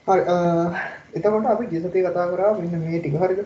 හරි එතකොට අපි ගිය සතියේ කතා කරා මෙන්න මේ ටික හරිද?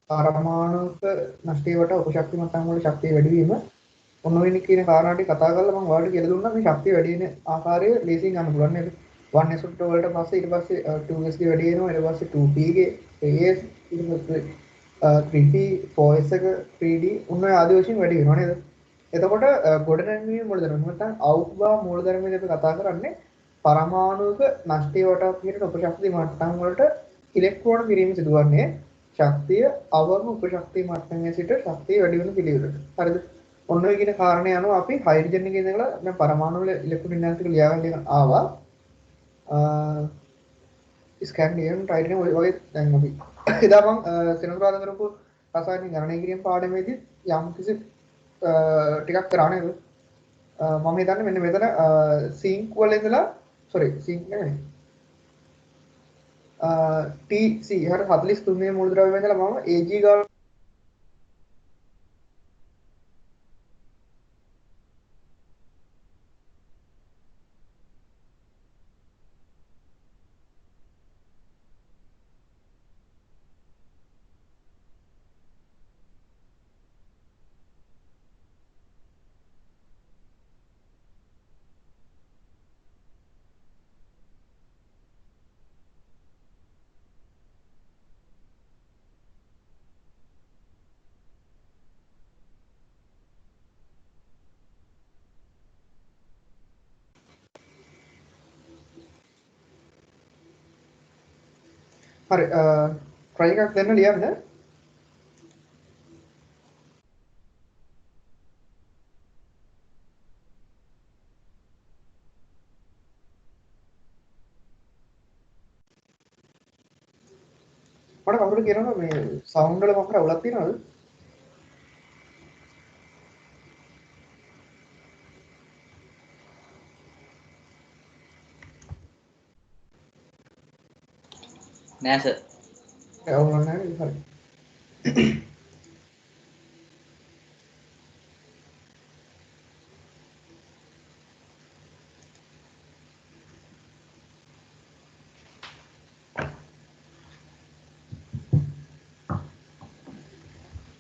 පරමාණුක නෂ්ටේ වට උපශක්ති මට්ටම් වල ශක්තිය වැඩි වීම ඔන්න ඔය කියන කාරණා ටික කතා කරලා මම ඔයාලට කියලා දුන්නා මේ ශක්තිය වැඩි වෙන ආකාරය ලේසියෙන් ගන්න පුළුවන් නේද 1s වලට පස්සේ ඊට පස්සේ 2s ගේ වැඩි වෙනවා ඊට පස්සේ 2p ගේ 3s ඊට පස්සේ 3p 4s එක 3d ඔන්න ඔය ආදී වශයෙන් වැඩි වෙනවා නේද එතකොට ගොඩනැංවීමේ මූලධර්ම නැත්නම් අවුබා මූලධර්මයේ අපි කතා කරන්නේ පරමාණුක නෂ්ටේ වට කියන උපශක්ති මට්ටම් වලට ඉලෙක්ට්‍රෝන පිරීම සිදුවන්නේ ශක්තිය අවම උපශක්ති මට්ටමේ සිට ශක්තිය වැඩි වෙන පිළිවෙලට. හරිද? ඔන්න ඔය කියන කාරණේ අනුව අපි හයිඩ්‍රජන් එකේ ඉඳලා දැන් පරමාණු වල ඉලෙක්ට්‍රෝන වින්‍යාසික ලියාගන්න ආවා. ස්කැන්ඩියම් ටයිටනියම් ඔය වගේ දැන් අපි එදා මම සෙනසුරාදා කරපු රසායනික ගණනය කිරීම පාඩමේදී යම් කිසි ටිකක් කරා නේද? මම හිතන්නේ මෙන්න මෙතන සිංක් වල ඉඳලා සිංක් නෙමෙයි TC හර 43 මේ මූලද්‍රව්‍ය ඉඳලා මම AG ගාන හරි try එකක් දෙන්න ලියන්න මට කවුරුද කියනවා මේ සවුන්ඩ් වල මොකක්ද අවුලක් තියෙනවද නෑ සර්. අවුලක් නැහැ නේද හරි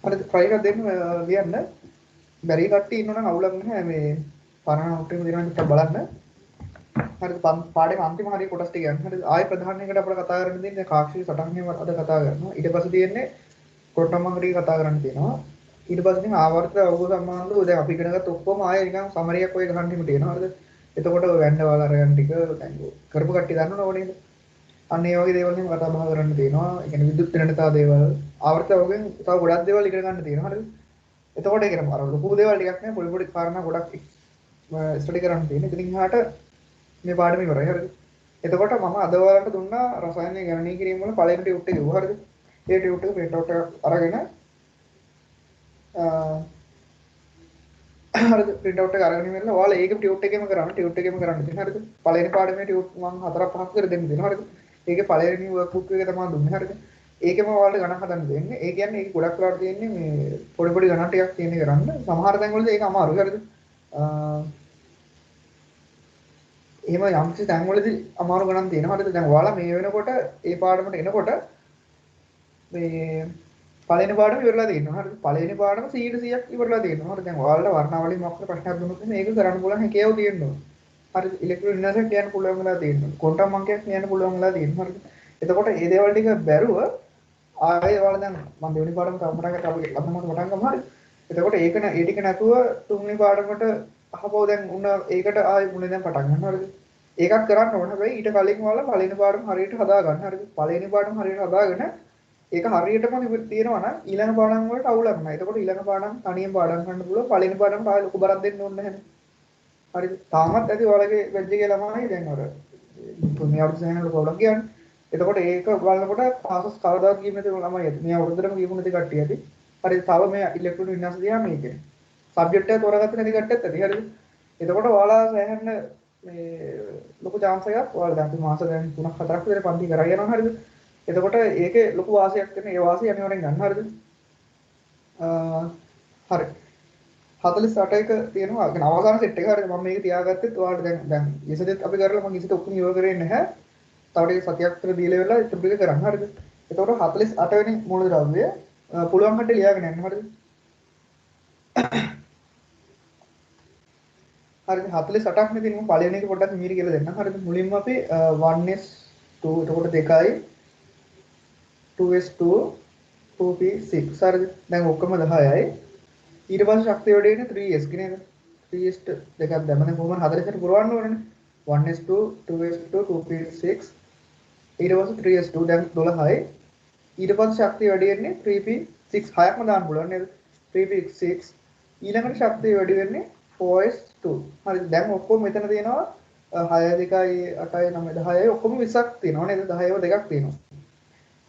හරි try එකක් දෙන්න ලියන්න බැරි කට්ටිය ඉන්නවනම් අවුලක් නැහැ මේ පරණ නෝට් එක දෙනවා ටිකක් බලන්න හරිද පාඩේ අන්තිම හරිය කොටස් ටික යන්න හරිද ආයෙ ප්‍රධාන එකට අපිට කතා කරන්න තියෙන්නේ කාක්ෂික සටහනේ අද කතා කරනවා ඊට පස්සේ තියෙන්නේ කොට්ටම්මංග ටික කතා කරන්න තියෙනවා ඊට පස්සේ තියෙන ආවර්ත අවබෝධ සම්බන්ධව දැන් අපි ඉගෙන ගත්ත ඔක්කොම ආයෙ නිකන් සමරියක් ඔය ගහන්න හිම තියෙනවා හරිද එතකොට ඔය වැන්න වල අරගෙන ටික දැන් කරපු කට්ටිය දන්නවනේ නේද අන්න ඒ වගේ දේවල් එහෙම කතා බහ කරන්න තියෙනවා ඒ කියන්නේ විදුලි වෙනතා දේවල් ආවර්ත අවගෙන් තව ගොඩක් දේවල් ඉගෙන ගන්න තියෙනවා හරිද එතකොට ඒ කියන්නේ අර ලොකු දේවල් ටිකක් නේ පොඩි පොඩි කාරණා ගොඩක් ස්ටඩි කරන්න තියෙනවා ඉතින් එහාට මේ පාඩම ඉවරයි හරිද එතකොට මම අද ඔයාලට දුන්නා රසායනික ගණනය කිරීම වල පළවෙනි ටියුට් එක ඉවුවා හරිද ඒ ටියුට් එක print out එකක් අරගෙන හරිද print out එක අරගෙන ඉන්න ඔයාලා ඒක ටියුට් එකේම කරන්න ඉතින් හරිද පළවෙනි පාඩමේ ටියුට් මම හතරක් පහක් කර දෙන්න දෙනවා හරිද ඒකේ පළවෙනි වර්ක්බුක් එක තමයි දුන්නේ හරිද ඒකෙම ඔයාලට ගණන් හදන්න දෙන්නේ ඒ කියන්නේ ඒක ගොඩක් වෙලාවට තියෙන්නේ මේ පොඩි පොඩි ගණන් ටිකක් තියෙන කරන්න සමහර තැන්වලදී ඒක අමාරුයි හරිද එහෙම යම්කිසි තැන්වලදී අමාරු ගණන් තියෙනවා. හරිද? දැන් ඔයාලා මේ වෙනකොට ඒ පාඩමට එනකොට මේ පළවෙනි පාඩම ඉවරලා තියෙනවා. හරිද? පළවෙනි පාඩම 100%ක් ඉවරලා තියෙනවා. හරිද? දැන් ඔයාලට වර්ණාවලිය මොකක්ද ප්‍රශ්නයක් දුන්නොත් මේක කරන්න පුළුවන් හැකියාව තියෙනවා. හරිද? ඉලෙක්ට්‍රෝන වින්‍යාසයක් කියන්න පුළුවන් වෙලා තියෙනවා. ක්වොන්ටම් අංකයක් කියන්න පුළුවන් වෙලා තියෙනවා. හරිද? එතකොට මේ දේවල් ටික බැරුව ආයේ ඔයාලා දැන් මම දෙවෙනි පාඩම කම්පණයකට අපි ලස්සනට පටන් ගමු. හරිද? එතකොට ඒක ඒ ටික නැතුව තුන්වෙනි පාඩමට අහපුව දැන් උන්න ඒකට ආයේ මුලින් දැන් පටන් ගන්න. හරිද? ඒකක් කරන්න ඕන. හැබැයි ඊට කලින් ඔයාලා පළවෙනි පාඩම හරියට හදා ගන්න. හරිද? පළවෙනි පාඩම හරියට හදාගෙන ඒක හරියටම තියෙනවා නම් ඊළඟ පාඩම් වලට අවුලක් නැහැ. එතකොට ඊළඟ පාඩම් තනියෙන් පාඩම් කරන්න පුළුවන්. පළවෙනි පාඩමට ආයෙ ලොකු බරක් දෙන්න ඕනේ නැහැ. හරිද? තාමත් ඇති ඔයාලගේ බැච් එකේ ළමයි දැන් අර මේ අවුරුදු සෑහෙන ලොකු අවුලක් කියන්නේ. එතකොට ඒක බලනකොට පාසස් කවදාවත් ගියේ නැති ළමයි ඇති. මේ අවුරුද්දටම ගියපු නැති කට්ටිය ඇති. හරිද? තව මේ ඉලෙක්ට්‍රොනික වින්‍යාස දිහා මේකේ. සබ්ජෙක්ට් එක තෝරාගත්තේ නැති කට්ටියත් ඇති. හරිද? එතකොට ඔයාලා සෑහෙන මේ ලොකු chance එකක් ඔයාලා දැන් අපි මාස දැන් 3ක් 4ක් විතර පන්ති කරා යනවා. හරිද? එතකොට ඒකේ ලොකු වාසියක් තියෙන ඒ වාසිය අනිවාර්යෙන් ගන්න. හරිද? හරි. 48 එක තියෙනවා. ඒ කියන්නේ අවසාන සෙට් එක හරියට මම මේක තියාගත්තෙත් ඔයාලට දැන් ඉසෙත් අපි කරලා මම ඉසෙත් ඔක්කොම ඉවර කරේ නැහැ. තව ටික සතියක් විතර දීලා වෙලා ඉතුරු ටික කරන්න හරියද? එතකොට 48 වෙනි මූලද්‍රව්‍ය පුළුවන් කට්ටිය ලියාගෙන යන්න හරියද? හරිද 48ක් නේ තියෙන්නේ මම පළවෙනි එක පොඩ්ඩක් මීරි කියලා දෙන්නම් හරියද? මුලින්ම අපි 1s2 එතකොට 2යි 2s2 2p6 හරියද? දැන් ඔක්කොම 10යි. ඊට පස්සේ ශක්තිය වැඩි වෙන්නේ 3s ගේ නේද? 3s දෙකක් දැම්ම දැන් කොහොමද 40ට පුරවන්න ඕනනේ. 1s2 2s2 2p6 ඊට පස්සේ 3s2 දැන් 12යි. ඊට පස්සේ ශක්තිය වැඩි වෙන්නේ 3p6 හයක්ම දාන්න පුළුවන් නේද? 3p6 ඊළඟට ශක්තිය වැඩි වෙන්නේ 4s2. හරි දැන් ඔක්කොම මෙතන තියෙනවා 6 2යි 8යි 9 10යි ඔක්කොම 20ක් තියෙනවා නේද? 10ව දෙකක් තියෙනවා.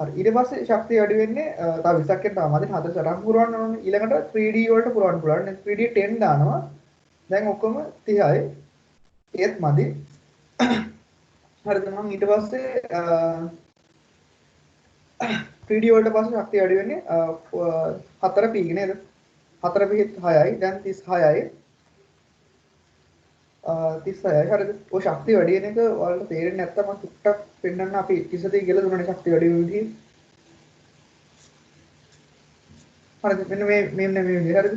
හරි ඊට පස්සේ ශක්තිය වැඩි වෙන්නේ තව 20ක් එක්ක තමයි 48ක් පුරවන්න ඕනේ. ඊළඟට 3D වලට පුරවන්න පුළුවන්. 3D 10 දානවා. දැන් ඔක්කොම 30යි. ඒත් මදි. හරිද මම ඊට පස්සේ 3D වලට පස්සේ ශක්තිය වැඩි වෙන්නේ 4p ගේ නේද? 4p 6යි. දැන් 36යි. 36යි හරිද? ඔය ශක්තිය වැඩි වෙන එක ඔයාලට තේරෙන්නේ නැත්නම් මම ටිකක් පෙන්නන්න අපි ඉතිසදී කියලා දුන්නානේ ශක්තිය වැඩි වෙන විදිහ. හරිද? මෙන්න මේ විදිහ හරිද?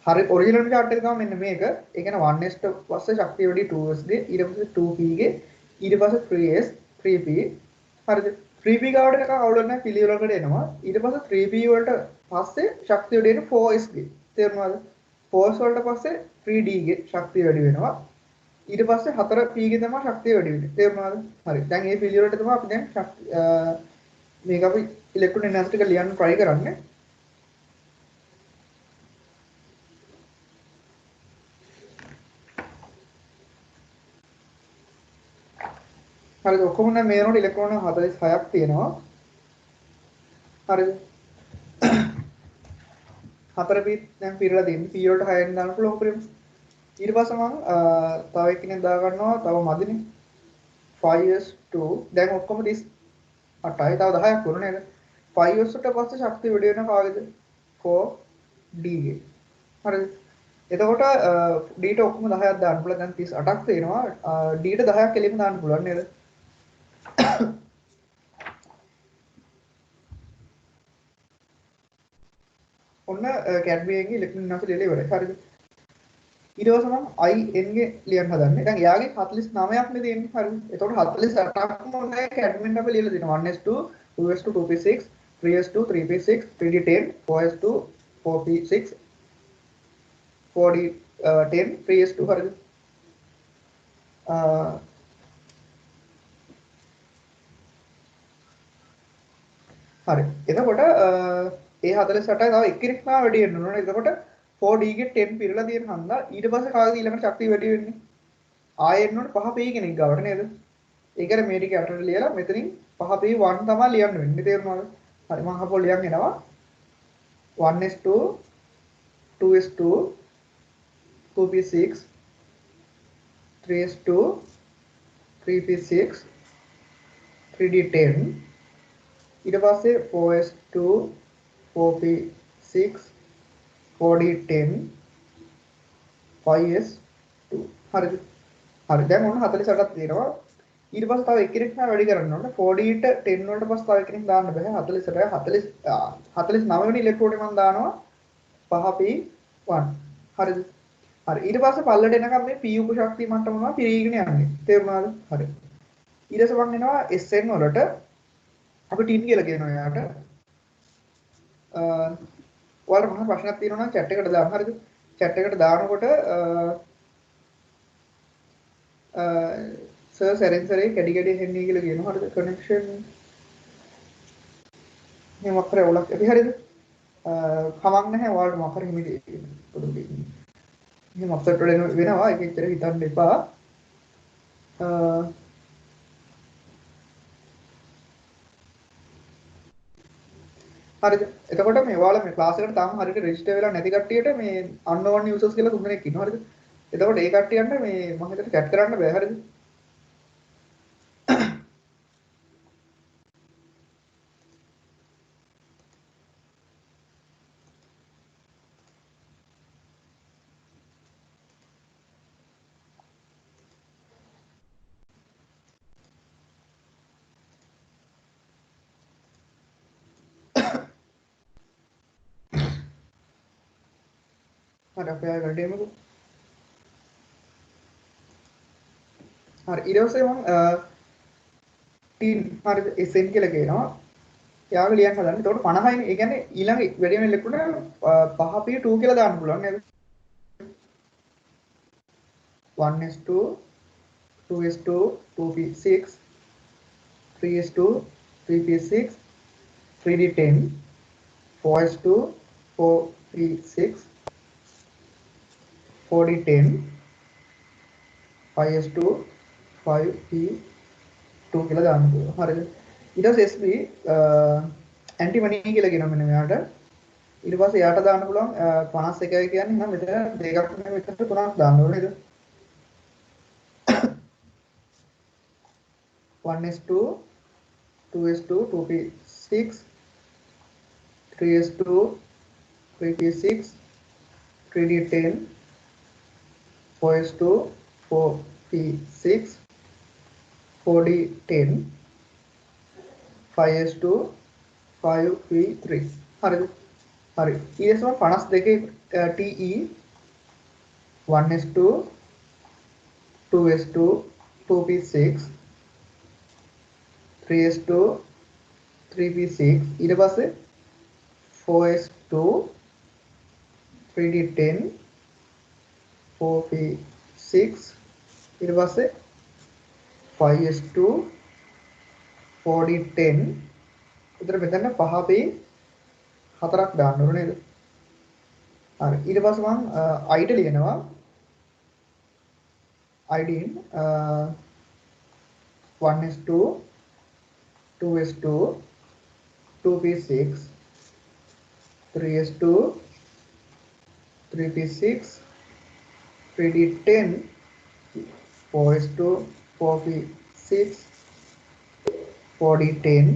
හරි ඔරිජිනල් chart එක තමයි මෙන්න මේක. ඒ කියන්නේ 1s ට පස්සේ ශක්තිය වැඩි 2s ගේ ඊට පස්සේ 2p ගේ ඊට පස්සේ 3s 3p හරිද? 3p ගාවට නිකන් අවුලක් නැහැ පිළිවෙලකට එනවා. ඊට පස්සේ 3p වලට පස්සේ ශක්තිය වැඩි වෙන්නේ 4s ගේ. තේරුණාද? 4s වලට පස්සේ 3d ගේ ශක්තිය වැඩි වෙනවා. ඊට පස්සේ 4p ගේ තමයි ශක්තිය වැඩි වෙන්නේ. තේරුණාද? හරි. දැන් මේ පිළිවෙලට තමයි අපි දැන් මේක අපි ඉලෙක්ට්‍රෝන එනර්ජි ටික ලියන්න try කරන්නේ. හරිද ඔක්කොම නම් මේ වෙනකොට ඉලෙක්ට්‍රෝන 46ක් තියෙනවා. හරිද? 4p දැන් පිරලා තියෙන්නේ. p වලට 6ෙන් දාන්න පුළුවන් ප්‍රේම. ඊට පස්සේ මම තව එකකින් දා ගන්නවා. තව මදිනේ. 5s2 දැන් ඔක්කොම 38යි. තව 10ක් වුණා නේද? 5s ට පස්සේ ශක්තිය වැඩි වෙන කාගේද? 4d ගේ. හරිද? එතකොට d ට ඔක්කොම 10ක් දාන්න පුළුවන්. දැන් 38ක් තියෙනවා. d ට 10ක් එළියම දාන්න පුළුවන් නේද? ඔන්න කැඩ්මියන්ගේ ඉලෙක්ට්‍රෝන විනාශ ලියලා ඉවරයි. හරිද? ඊට පස්සේ මම IN ගේ ලියන්න හදන්නේ. දැන් එයාගේ 49ක් නේ තියෙන්නේ. හරිද? එතකොට 48ක්ම ඔන්නේ කැඩ්මියන් අපි ලියලා දෙනවා. 1s2 2s2 2p6 3s2 3p6 3d10 4s2 4p6 4d10 3s2 හරිද? හරි. එතකොට ඒ 48යි තව එක්කෙනෙක් නා වැඩි වෙන්න ඕනේ. එතකොට 4d ගේ 10 පිරලා තියෙන හන්දා ඊට පස්සේ කාගේද ඊළඟට ශක්තිය වැඩි වෙන්නේ? ආයෙ එන්න ඕනේ 5p කෙනෙක් ගාවට නේද? ඒකර මේ ටික යටට ලියලා මෙතනින් 5p1 තමයි ලියන්න වෙන්නේ. තේරුණාද? හරි මම අහපො ලියන් එනවා. 1s2 2s2 2p6 3s2 3p6 3d10 ඊට පස්සේ 4s2 4p6 4d10 5s2 හරිද? හරි දැන් ඔන්න 48ක් තියෙනවා. ඊට පස්සේ තව එක්කෙනෙක් නා වැඩි කරන්න ඕනේ. 4d ට 10 වලට පස්සේ තව එක්කෙනෙක් දාන්න බෑ. 48යි 49 වෙනි ඉලෙක්ට්‍රෝඩේ මම දානවා 5p1 හරිද? හරි ඊට පස්සේ පල්ලට එනකම් මේ p උපශක්ති මට්ටම තමයි පිරීගෙන යන්නේ. තේරුණාද? හරි. ඊට පස්සේ මම එනවා sn වලට අපි ටින් කියලා කියනවා යාට. ඔයාලට මොන ප්‍රශ්නයක් තියෙනවා නම් chat එකට දාන්න හරිද? chat එකට දානකොට සර් සරෙන් සරේ කැඩි කැඩි හෙන්නේ කියලා කියනවා හරිද? connection මේ මොකක් කරේ ඔලක් අපි හරියද කමක් නැහැ ඔයාලට මොකක් හරි හිමි පොඩි මේ අප්සෙට් වෙනවා ඒක ඉතර හිතන්න එපා හරිද එතකොට මේ ඔයාලා මේ ක්ලාස් එකට තාම හරියට රෙජිස්ටර් වෙලා නැති කට්ටියට මේ unknown users කියලා තුන්දෙනෙක් ඉන්නවා හරිද එතකොට ඒ කට්ටියන්ට මේ මම හිතට chat කරන්න බෑ හරිද හරි අපි ආයෙ වැඩ යමුකෝ හරි ඊට පස්සේ මම ටීම් හරිද SN කියලා කියනවා යාළුවා ලියන්න හදන්නේ එතකොට 50යිනේ ඒ කියන්නේ ඊළඟ වැඩි වෙන ලෙක්කුණ 5p2 කියලා දාන්න පුළුවන් නේද 1s2 2s2 2p6 3s2 3p6 3d10 4s2 4p6 4d10 5s2 5p2 කියලා දාන්න පුළුවන්. හරිද? ඊට පස්සේ SB ඇන්ටිමනි කියලා කියනවා මෙන්න මෙයාට. ඊට පස්සේ එයාට දාන්න පුළුවන් 51 කියන්නේ නම් මෙතන දෙකක් නෙමෙයි මෙතන තුනක් දාන්න ඕනේ නේද? 1s2 2s2 2p6 3s2 3p6 3d10 4s2 4p6 4d10 5s2 5p3 හරිද හරි ඊටම 52 TE 1s2 2s2 2p6 3s2 3p6 ඊට පස්සේ 4s2 3d10 4p6 ඊට පස්සේ 5s2 4d10 උතර මෙතන 5p 4ක් දාන්න ඕනේ නේද? හරි ඊට පස්සේ මම id ලියනවා id in 1s2 2s2 2p6 3s2 3p6 3d10 4s2 4p6 4d10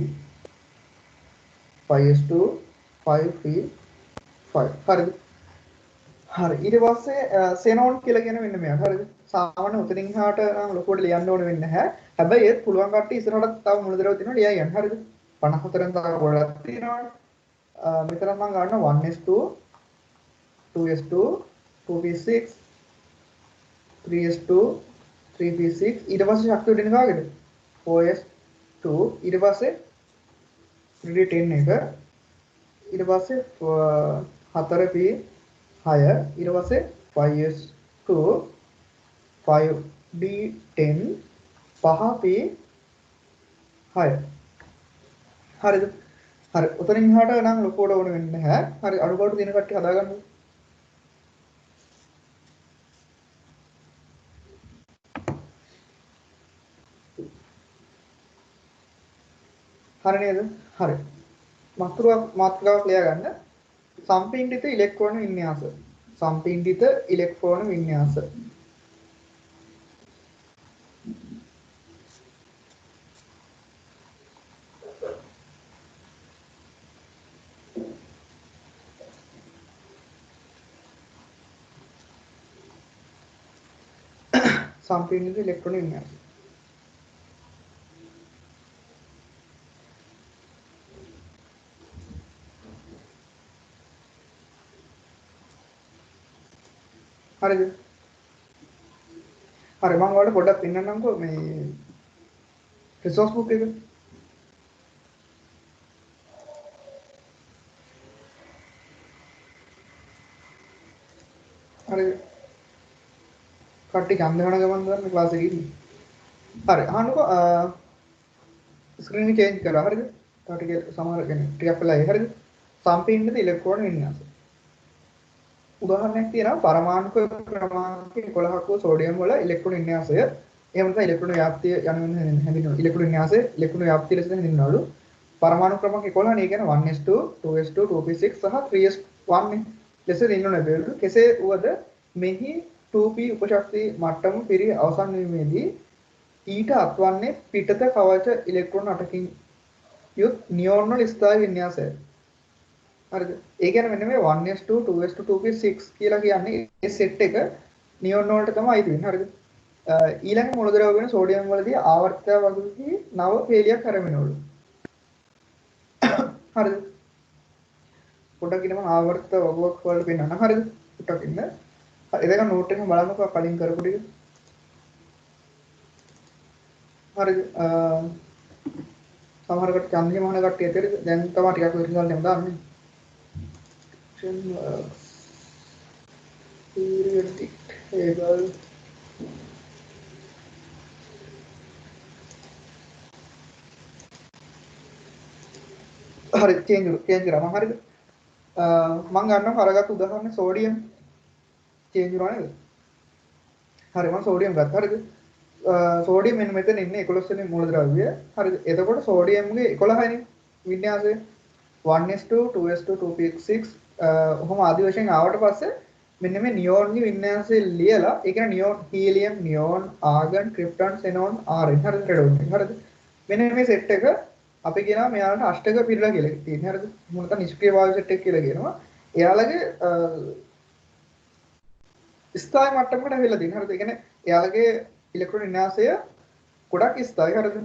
5s2 5p5 හරිද හරි ඊට පස්සේ සෙනෝන් කියලා කියන මෙන්න මෙයා හරිද සාමාන්‍ය උතනින් එහාට නම් ලොකුවට ලියන්න ඕනේ වෙන්නේ නැහැ හැබැයි ඒත් පුළුවන් කට්ටිය ඉස්සරහට තව මුලදරව තියෙනවා ලියයි යන්න හරිද 54න් තව ගොඩක් තියෙනවා මෙතන මම ගන්නවා 1s2 2s2 2p6 3s2 3p6 ඊට පස්සේ ශක්තිය දෙන්නේ කාගෙද 4s2 ඊට පස්සේ 3d10 එක ඊට පස්සේ 4p 6 ඊට පස්සේ 5s2 5d10 5p 6 හරිද හරි උතනින් එහාට නම් ලොකුවට ඕන වෙන්නේ නැහැ හරි අඩුපාඩු දින කට්ටිය හදාගන්න හරි නේද හරි මාතෘකාවක් ලියා ගන්න සම්පීඩිත ඉලෙක්ට්‍රෝන වින්‍යාස සම්පීඩිත ඉලෙක්ට්‍රෝන වින්‍යාස සම්පීඩිත ඉලෙක්ට්‍රෝන වින්‍යාස හරිද හරි මම ඔයාලට පොඩ්ඩක් පෙන්නන්නම්කෝ මේ රිසෝස් බුක් එක හරි කට්ටිය ගන්න ගමන් ගන්න ක්ලාස් එකේ ඉන්නේ හරි අහන්නකෝ ස්ක්‍රීන් එක චේන්ජ් කරලා හරිද තව ටික සමහර කියන්නේ ටිකක් වෙලා ඒ හරියද? සම්පීඩනද ඉලෙක්ට්‍රෝන වින්‍යාසය. උදාහරණයක් තියෙනවා පරමාණුක ක්‍රමාංක 11ක වූ සෝඩියම් වල ඉලෙක්ට්‍රෝන වින්‍යාසය. එහෙම නැත්නම් ඉලෙක්ට්‍රෝන ව්‍යාප්තිය යනුවෙන් හැඳින්වෙනවා. ඉලෙක්ට්‍රෝන වින්‍යාසය ඉලෙක්ට්‍රෝන ව්‍යාප්තිය ලෙස හැඳින්වනවලු. පරමාණු ක්‍රමාංක 11 නේ කියන්නේ 1s2, 2s2, 2p6 සහ 3s1 නේ. ලෙස දිනු ලැබෙවලු. කෙසේ වුවද මෙහි 2p උපශක්ති මට්ටම පිරී අවසන් වීමේදී ඊට අත්වන්නේ පිටත කවච ඉලෙක්ට්‍රෝන 8කින් යුත් නියෝන් වල ස්ථායි වින්‍යාසය. හරිද? ඒ කියන්නේ මෙන්න මේ 1s2 2s2 2p6 කියලා කියන්නේ ඒ සෙට් එක නියෝන් වලට තමයි අයිති වෙන්නේ. හරිද? ඊළඟ මූලද්‍රව්‍ය වෙන සෝඩියම් වලදී ආවර්තය වගේ නව පේලියක් හැරෙනවලු. හරිද? පොඩ්ඩක් ඉන්න මම ආවර්ත වගුවක් වලට පෙන්නන්න. හරිද? පොඩ්ඩක් ඉන්න. එදක නෝට් එක බලන්නකෝ කලින් කරපු ටික. හරිද? සමහරකට ඡන්දේ මොන කට්ටිය ඇතේද? දැන් තමයි ටිකක් විශ්ලේෂණ කරන්න දාන්නේ. periodic table හරි change කරා මම හරිද මම ගන්නවා අරගත්තු උදාහරණේ සෝඩියම් change කරනවා නේද හරි මම සෝඩියම් ගත්තා හරිද සෝඩියම් මෙන්න මෙතන ඉන්නේ 11 වෙනි මූලද්‍රව්‍ය හරිද එතකොට සෝඩියම්ගේ 11 නේ වින්‍යාසය 1s2 2s2 2p6 ඔහොම ආදි වශයෙන් ආවට පස්සේ මෙන්න මේ නියෝන්ගේ වින්‍යාසය ලියලා ඒ කියන්නේ නියෝන් හීලියම් නියෝන් ආගන් ක්‍රිප්ටෝන් සෙනෝන් ආරෙන් හරිද රෙඩෝන් හරිද මෙන්න මේ සෙට් එක අපි කියනවා මෙයාලට අෂ්ටක පිරලා කියලා තියෙනවා හරිද මොකද නිෂ්ක්‍රීය වායු සෙට් එක කියලා කියනවා එයාලගේ ස්ථායි මට්ටමකට ඇවිල්ලා තියෙනවා හරිද ඒ කියන්නේ එයාලගේ ඉලෙක්ට්‍රෝන වින්‍යාසය ගොඩක් ස්ථායි හරිද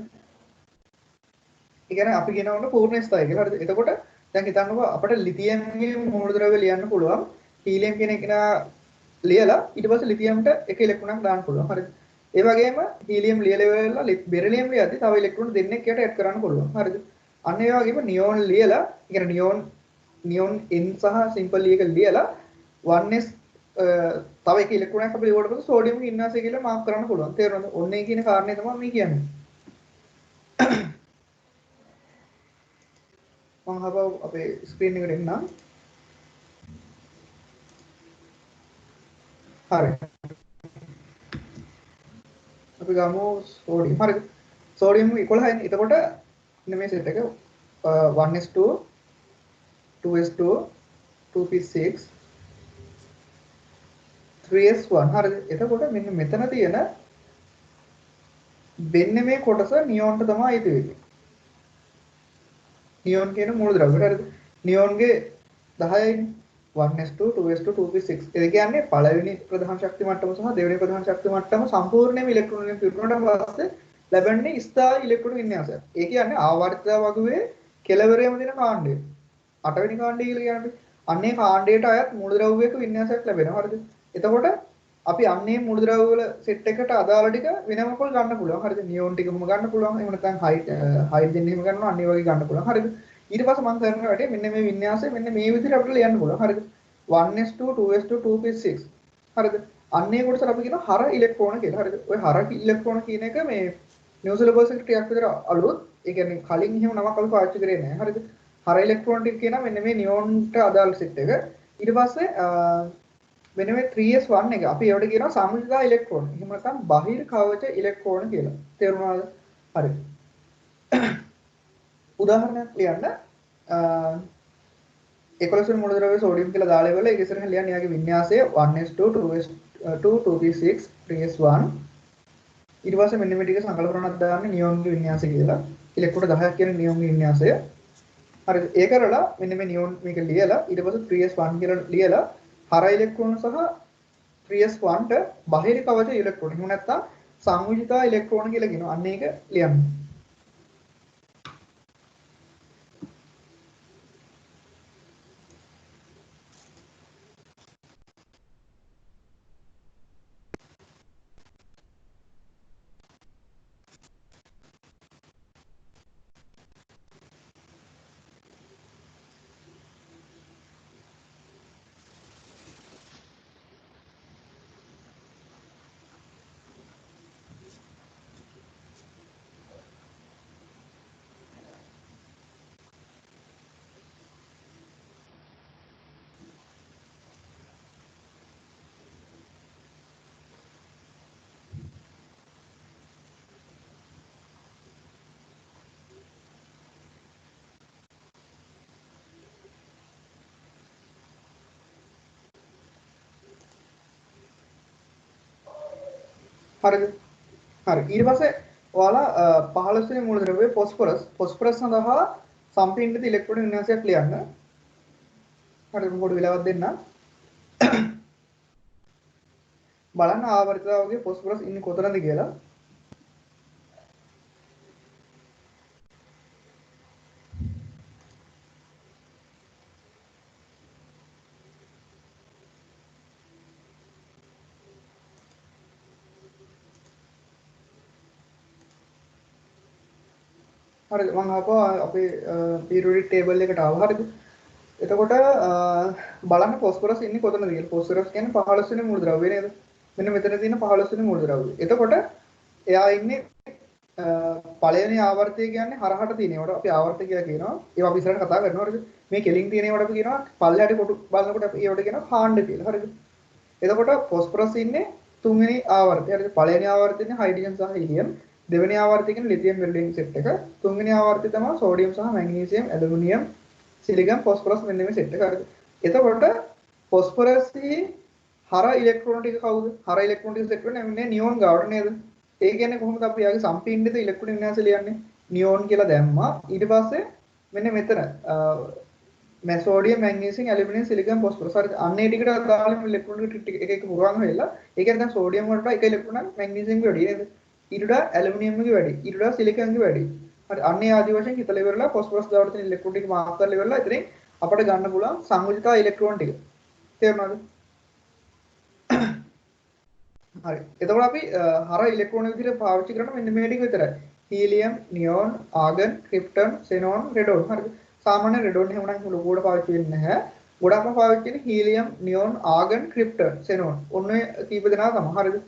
ඒ කියන්නේ අපි කියනවනේ පූර්ණ ස්ථායි කියලා හරිද එතකොට දැන් හිතන්නකෝ අපිට ලිතියම්ගේ මූලද්‍රව්‍ය ලියන්න පුළුවන් හීලියම් කියන එක ලියලා ඊට පස්සේ ලිතියම්ට එක ඉලෙක්ට්‍රෝනක් දාන්න පුළුවන් හරිද ඒ වගේම හීලියම් ලියලා බෙරිලියම් ලියද්දි තව ඉලෙක්ට්‍රෝන දෙන්නෙක් යට ඇඩ් කරන්න පුළුවන් හරිද අන්න ඒ වගේම නියෝන් ලියලා ඒ කියන්නේ නියෝන් N සහ සිම්පල් E එක ලියලා 1s තව එක ඉලෙක්ට්‍රෝනයක් අපි ලියුවට පස්සේ සෝඩියම් වින්‍යාසය කියලා මාක් කරන්න පුළුවන් තේරුණාද ඔන්න ඒ කියන කාරණේ තමයි මේ කියන්නේ මම හබව අපේ ස්ක්‍රීන් එකට එන්නම් හරි අපි ගමු සෝඩියම් හරිද සෝඩියම් 11යි එතකොට මෙන්න මේ සෙට් එක 1s2 2s2 2p6 3s1 හරිද එතකොට මෙන්න මෙතන තියෙන මෙන්න මේ කොටස නියෝන්ට තමයි අයිති වෙන්නේ නියෝන් කියන මූලද්‍රව්‍ය හරිද නියෝන්ගේ 10යි 1s2 2s2 2p6 ඒ කියන්නේ පළවෙනි ප්‍රධාන ශක්ති මට්ටම සහ දෙවෙනි ප්‍රධාන ශක්ති මට්ටම සම්පූර්ණයෙන්ම ඉලෙක්ට්‍රෝන වලින් පිරුණාට පස්සේ ලැබෙන්නේ ස්ථායි ඉලෙක්ට්‍රෝන වින්‍යාසය. ඒ කියන්නේ ආවර්තය වගුවේ කෙලවරේම දෙන කාණ්ඩය. 8 වෙනි කාණ්ඩය කියලා කියන්නේ. අන්නේ කාණ්ඩයට අයත් මූලද්‍රව්‍යයක වින්‍යාසයක් ලැබෙනවා. හරිද? එතකොට අපි අන්නේ මූලද්‍රව්‍ය වල සෙට් එකට අදාළ ටික වෙනම කොල් ගන්න පුළුවන්. හරිද? නියෝන් ටිකම ගන්න පුළුවන්. එහෙම නැත්නම් හයිඩ්‍රජන් එහෙම ගන්නවා. අන්නේ වගේ ගන්න පුළුවන්. හරිද? ඊට පස්සේ මම කරන වැඩේ මෙන්න මේ වින්‍යාසය මෙන්න මේ විදිහට අපිට ලියන්න පුළුවන්. හරිද? 1s2 2s2 2p6 හරිද? අන්නේ කොටසට අපි කියනවා හර ඉලෙක්ට්‍රෝන කියලා. හරිද? ඔය හර ඉලෙක්ට්‍රෝන කියන එක මේ නිව් සිලබස් එකට ටිකක් විතර අලුත්. ඒ කියන්නේ කලින් එහෙම නමක් අපි පාවිච්චි කරේ නැහැ. හරිද? හර ඉලෙක්ට්‍රෝන ටික කියනවා මෙන්න මේ නියෝන්ට අදාළ සෙට් එක. ඊට පස්සේ මෙන්න මේ 3s1 එක අපි ඒවට කියනවා සම්මිලිතා ඉලෙක්ට්‍රෝන. එහෙම නැත්නම් බාහිර කවච ඉලෙක්ට්‍රෝන කියලා. තේරුණාද? හරි. උදාහරණයක් ලියන්න 11 වෙනි මූලද්‍රව්‍ය සෝඩියම් කියලා දාලා ඉවරලා ඒක ඉස්සරහින් ලියන්න යාගේ වින්‍යාසය 1s2 2s2 2p6 3s1 ඊට පස්සේ මෙන්න මේ ටික සංකල්ප කරනක් දාන්නේ නියෝන්ගේ වින්‍යාසය කියලා ඉලෙක්ට්‍රෝන 10ක් කියන නියෝන්ගේ වින්‍යාසය හරිද ඒ කරලා මෙන්න මේ නියෝන් මේක ලියලා ඊට පස්සේ 3s1 කියලා ලියලා හර ඉලෙක්ට්‍රෝන සහ 3s1ට බාහිර කවච ඉලෙක්ට්‍රෝන එහෙම නැත්නම් සංයුජිතා ඉලෙක්ට්‍රෝන කියලා කියනවා අන්න ඒක ලියන්න හරිද? හරි. ඊට පස්සේ ඔයාලා 15 වෙනි මූලද්‍රව්‍ය ෆොස්ෆරස් සඳහා සම්පීඩිත ඉලෙක්ට්‍රෝන වින්‍යාසයක් ලියන්න. හරිද? පොඩි වෙලාවක් දෙන්න. බලන්න ආවර්තිතාවගේ ෆොස්ෆරස් ඉන්නේ කොතනද කියලා. හරිද? මම ආපුවා අපේ පීරියොඩික් ටේබල් එකට ආවා. හරිද? එතකොට බලන්න ෆොස්ෆරස් ඉන්නේ කොතනද කියලා. ෆොස්ෆරස් කියන්නේ 15 වෙනි මූලද්‍රව්‍ය නේද? මෙන්න මෙතන තියෙන 15 වෙනි මූලද්‍රව්‍ය. එතකොට එයා ඉන්නේ පළවෙනි ආවර්තය කියන්නේ හරහට තියෙන ඒවට අපි ආවර්තය කියලා කියනවා. ඒවා අපි ඉස්සරහට කතා කරනවා. හරිද? මේ කෙලින් තියෙන ඒවට අපි කියනවා පල්ලයට කොටු බලනකොට අපි ඒවට කියනවා කාණ්ඩ කියලා. හරිද? එතකොට ෆොස්ෆරස් ඉන්නේ තුන්වෙනි ආවර්තය. හරිද? පළවෙනි ආවර්තය ඉන්නේ හයිඩ්‍රජන් සහ හීලියම්. දෙවෙනි ආවර්තය කියන්නේ ලිතියම් බෙරිලියම් සෙට් එක. තුන්වෙනි ආවර්තය තමයි සෝඩියම් සහ මැග්නීසියම් ඇලුමිනියම් සිලිකම් ෆොස්ෆරස් මෙන්න මේ සෙට් එක. හරිද? එතකොට ෆොස්ෆරස්යේ හර ඉලෙක්ට්‍රෝන ටික කවුද? හර ඉලෙක්ට්‍රෝන ටික සෙට් වෙන්නේ මේ නියෝන් ගාවට නේද? ඒ කියන්නේ කොහොමද අපි යාගේ සම්පීඩිත ඉලෙක්ට්‍රෝන වින්‍යාසය ලියන්නේ? නියෝන් කියලා දැම්මා. ඊට පස්සේ මෙන්න මෙතන සෝඩියම් මැග්නීසියම් ඇලුමිනියම් සිලිකම් ෆොස්ෆරස්. හරිද? අන්න ඒ ටිකට අදාළම ඉලෙක්ට්‍රෝන ටික එක එක පුරවන්න වෙලා. ඒ කියන්නේ දැන් සෝඩියම් වලට එක ඉලෙක්ට්‍රෝනක් මැග්නීසියම් වැඩි නේද? ඊට වඩා ඇලුමිනියම් එක වැඩි. ඊට වඩා සිලිකම් එක වැඩි. හරි අන්නේ ආදි වශයෙන් හිතලා ඉවරලා ෆොස්ෆරස් ගාවට තියෙන ඉලෙක්ට්‍රෝන ටික මාක් කරලා ඉවරලා ඉතින් අපිට ගන්න පුළුවන් සංයුතිත ඉලෙක්ට්‍රෝන ටික. තේරුණාද? හරි. එතකොට අපි හර ඉලෙක්ට්‍රෝන විදිහට පාවිච්චි කරන මෙන්න මේ ටික විතරයි. Helium, neon, argon, krypton, xenon, radon. හරිද? සාමාන්‍ය රෙඩෝන් එහෙම නම් ලොකුවට පාවිච්චි වෙන්නේ නැහැ. ගොඩක්ම පාවිච්චි වෙන්නේ හීලියම්, නියෝන්, ආගන්, ක්‍රිප්ටන්, සෙනෝන්. ඔන්න ඔය කීප දෙනා තමයි. හරිද?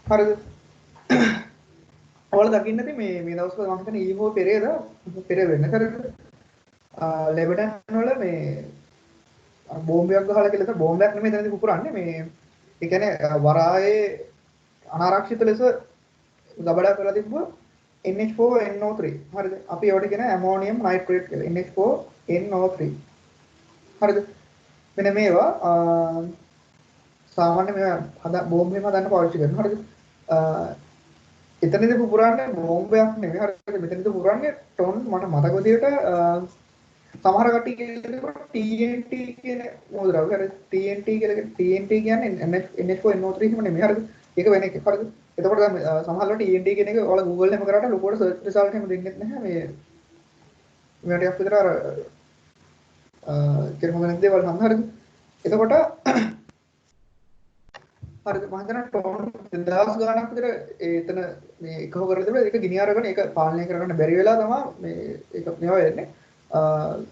හරිද? ඔයාලා දකින්න ඇති මේ දවස්වල මම හිතන්නේ ඊහෝ පෙරේද පෙර වෙන්න කරද ලෙබනන් වල මේ බෝම්බයක් ගහලා කියලා බෝම්බයක් නෙමෙයි එතනදී පුපුරන්නේ මේ ඒ කියන්නේ වරායේ අනාරක්ෂිත ලෙස ගබඩා කරලා තිබ්බ NH4NO3 හරිද? අපි ඒවට කියන ඇමෝනියම් නයිට්‍රේට් කියලා NH4NO3 හරිද? මෙන්න මේවා සාමාන්‍ය මේවා බෝම්බෙම හදන්න පාවිච්චි කරනවා හරිද? එතනදී පුපුරන්නේ බෝම්බයක් නෙවෙයි හරිද? මෙතනදී පුපුරන්නේ ටොන් මට මතක විදියට සමහර කට්ටිය කියනවා TNT කියන මූලද්‍රව්‍ය හරිද? TNT කියලා TNT කියන්නේ NH4NO3 හිම නෙමෙයි හරිද? ඒක වෙන එකක් හරිද? එතකොට දැන් සමහරවිට TNT කියන එක ඔයාලා Google එකම කරාට ලොකුවට සර්ච් රිසල්ට් එහෙම දෙන්නේ නැහැ මේ මේකට ටිකක් විතර අර කෙරෙම වෙන දේවල් නම් හරිද? එතකොට හරිද මම හිතනවා ටෝන් 2000 ගණනක් විතර එතන මේ එකව කරලා තිබුණා ඒක ගිනි අරගෙන ඒක පාලනය කරගන්න බැරි වෙලා තමයි මේ ඒක මේවා වෙන්නේ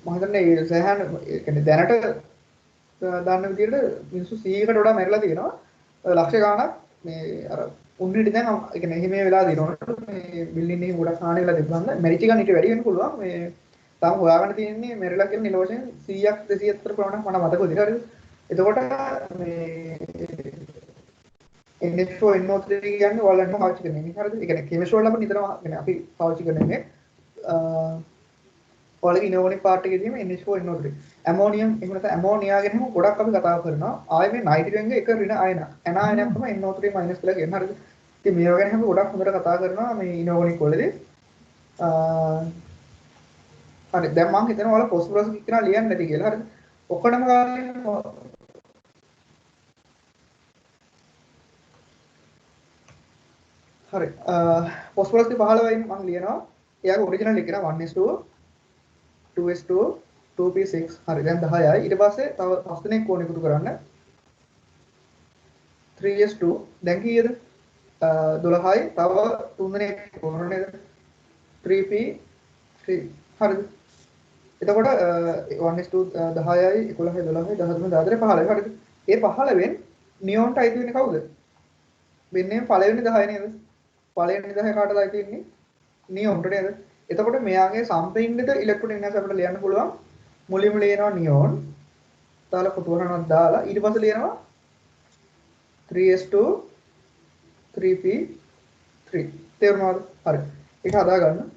මම හිතන්නේ ඒ සෑහන ඒ කියන්නේ දැනට දාන්න විදිහට මිනිස්සු 100කට වඩා මැරිලා තියෙනවා ලක්ෂ ගණනක් මේ අර උන්නිට දැන් ඒ කියන්නේ එහෙම වෙලා දිනනකොට මේ බිල්ඩින් එකේ ගොඩක් හානි වෙලා තිබ්බම මැරිච්ච ගණන් ඊට වැඩි වෙන්න පුළුවන් මේ තාම හොයාගන්න තියෙන්නේ මැරිලා කියන නිලෝෂන් 100ක් 270 ප්‍රමාණයක් මට මතක විදිහට හරිද එතකොට මේ NH4NO3 කියන්නේ ඔයාලන්ට පාවිච්චි කරන එක හරිද? ඒ කියන්නේ කෙමිස්ට්‍රි වල අපි නිතරම කියන්නේ අපි පාවිච්චි කරන්නේ ඔයාලගේ ඉනෝගනික් පාර්ට් එකේදීම NH4NO3. ඇමෝනියම් එහෙම නැත්නම් ඇමෝනියා ගැන ගොඩක් අපි කතා කරනවා. ආයේ මේ නයිට්‍රජන් එක ඍණ අයන. ඇනායනයක් තමයි NO3- කියලා කියන්නේ හරිද? ඉතින් මේවා ගැන අපි ගොඩක් හොඳට කතා කරනවා මේ ඉනෝගනික් වලදී. හරි දැන් මම හිතනවා ඔයාලා phosphorus කියනවා ලියන්න නැති කියලා. හරිද? ඔකටම ගානේ හරි phosphorus 15යි මම ලියනවා. එයාගේ ඔරිජිනල් එක නා 1s2 2s2 2p6 හරි දැන් 10යි. ඊට පස්සේ තව 5 දෙනෙක් ඕන එකතු කරන්න. 3s2 දැන් කීයද? 12යි තව 3 දෙනෙක් ඕන නේද? 3p3 හරිද? එතකොට 1s2 10යි 11යි 12යි 13 14 15 හරිද? ඒ 15න් නියෝන්ට අයිති වෙන්නේ කවුද? වෙන්නේ පළවෙනි 10 නේද? පළවෙනි 10 කාටද අයිති වෙන්නේ? නියෝන්ට නේද? එතකොට මෙයාගේ සම්ප්‍රේණිත ඉලෙක්ට්‍රෝන වින්‍යාසය අපිට ලියන්න පුළුවන්. මුලින්ම ලියනවා නියෝන්. දාලා කොටුවරණක් දාලා ඊට පස්සේ ලියනවා 3s2 3p3 තේරුණාද? හරි. ඒක හදා ගන්න.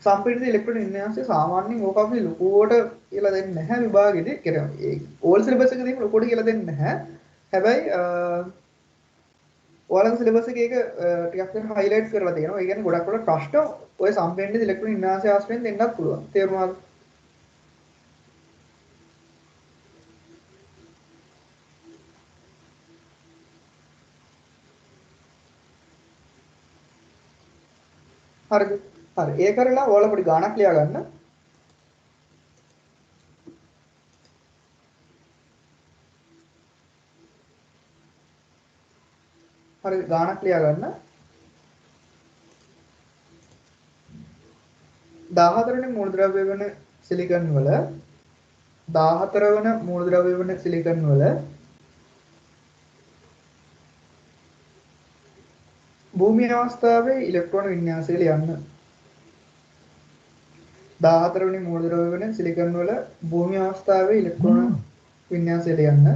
සම්ප්‍රේණිත ඉලෙක්ට්‍රෝන වින්‍යාසය සාමාන්‍යයෙන් ඕක අපි ලොකුවට කියලා දෙන්නේ නැහැ විභාගෙදී. කියන්නේ ඒ ඕල් සිලබස් එකේදී ලොකුවට කියලා දෙන්නේ නැහැ. හැබැයි ඔයාලගේ සිලබස් එකේ ඒක ටිකක් හයිලයිට් කරලා තියෙනවා. ඒ කියන්නේ ගොඩක් වල ප්‍රශ්න ඔය සම්ප්‍රේණිත ඉලෙක්ට්‍රෝන වින්‍යාසය ආශ්‍රයෙන් දෙන්නත් පුළුවන්. තේරුණාද? හරිද? හරි. ඒ කරලා ඔයාලා පොඩි ගාණක් ලියා ගන්න. හරි ගාණක් ලියා ගන්න. 14 වෙනි මූලද්‍රව්‍ය වෙන සිලිකන් වල 14 වෙනි මූලද්‍රව්‍ය වෙන සිලිකන් වල භූමිය අවස්ථාවේ ඉලෙක්ට්‍රෝන වින්‍යාසය ලියන්න. 14 වෙනි මූලද්‍රව්‍ය වෙන සිලිකන් වල භූමිය අවස්ථාවේ ඉලෙක්ට්‍රෝන වින්‍යාසය ලියන්න.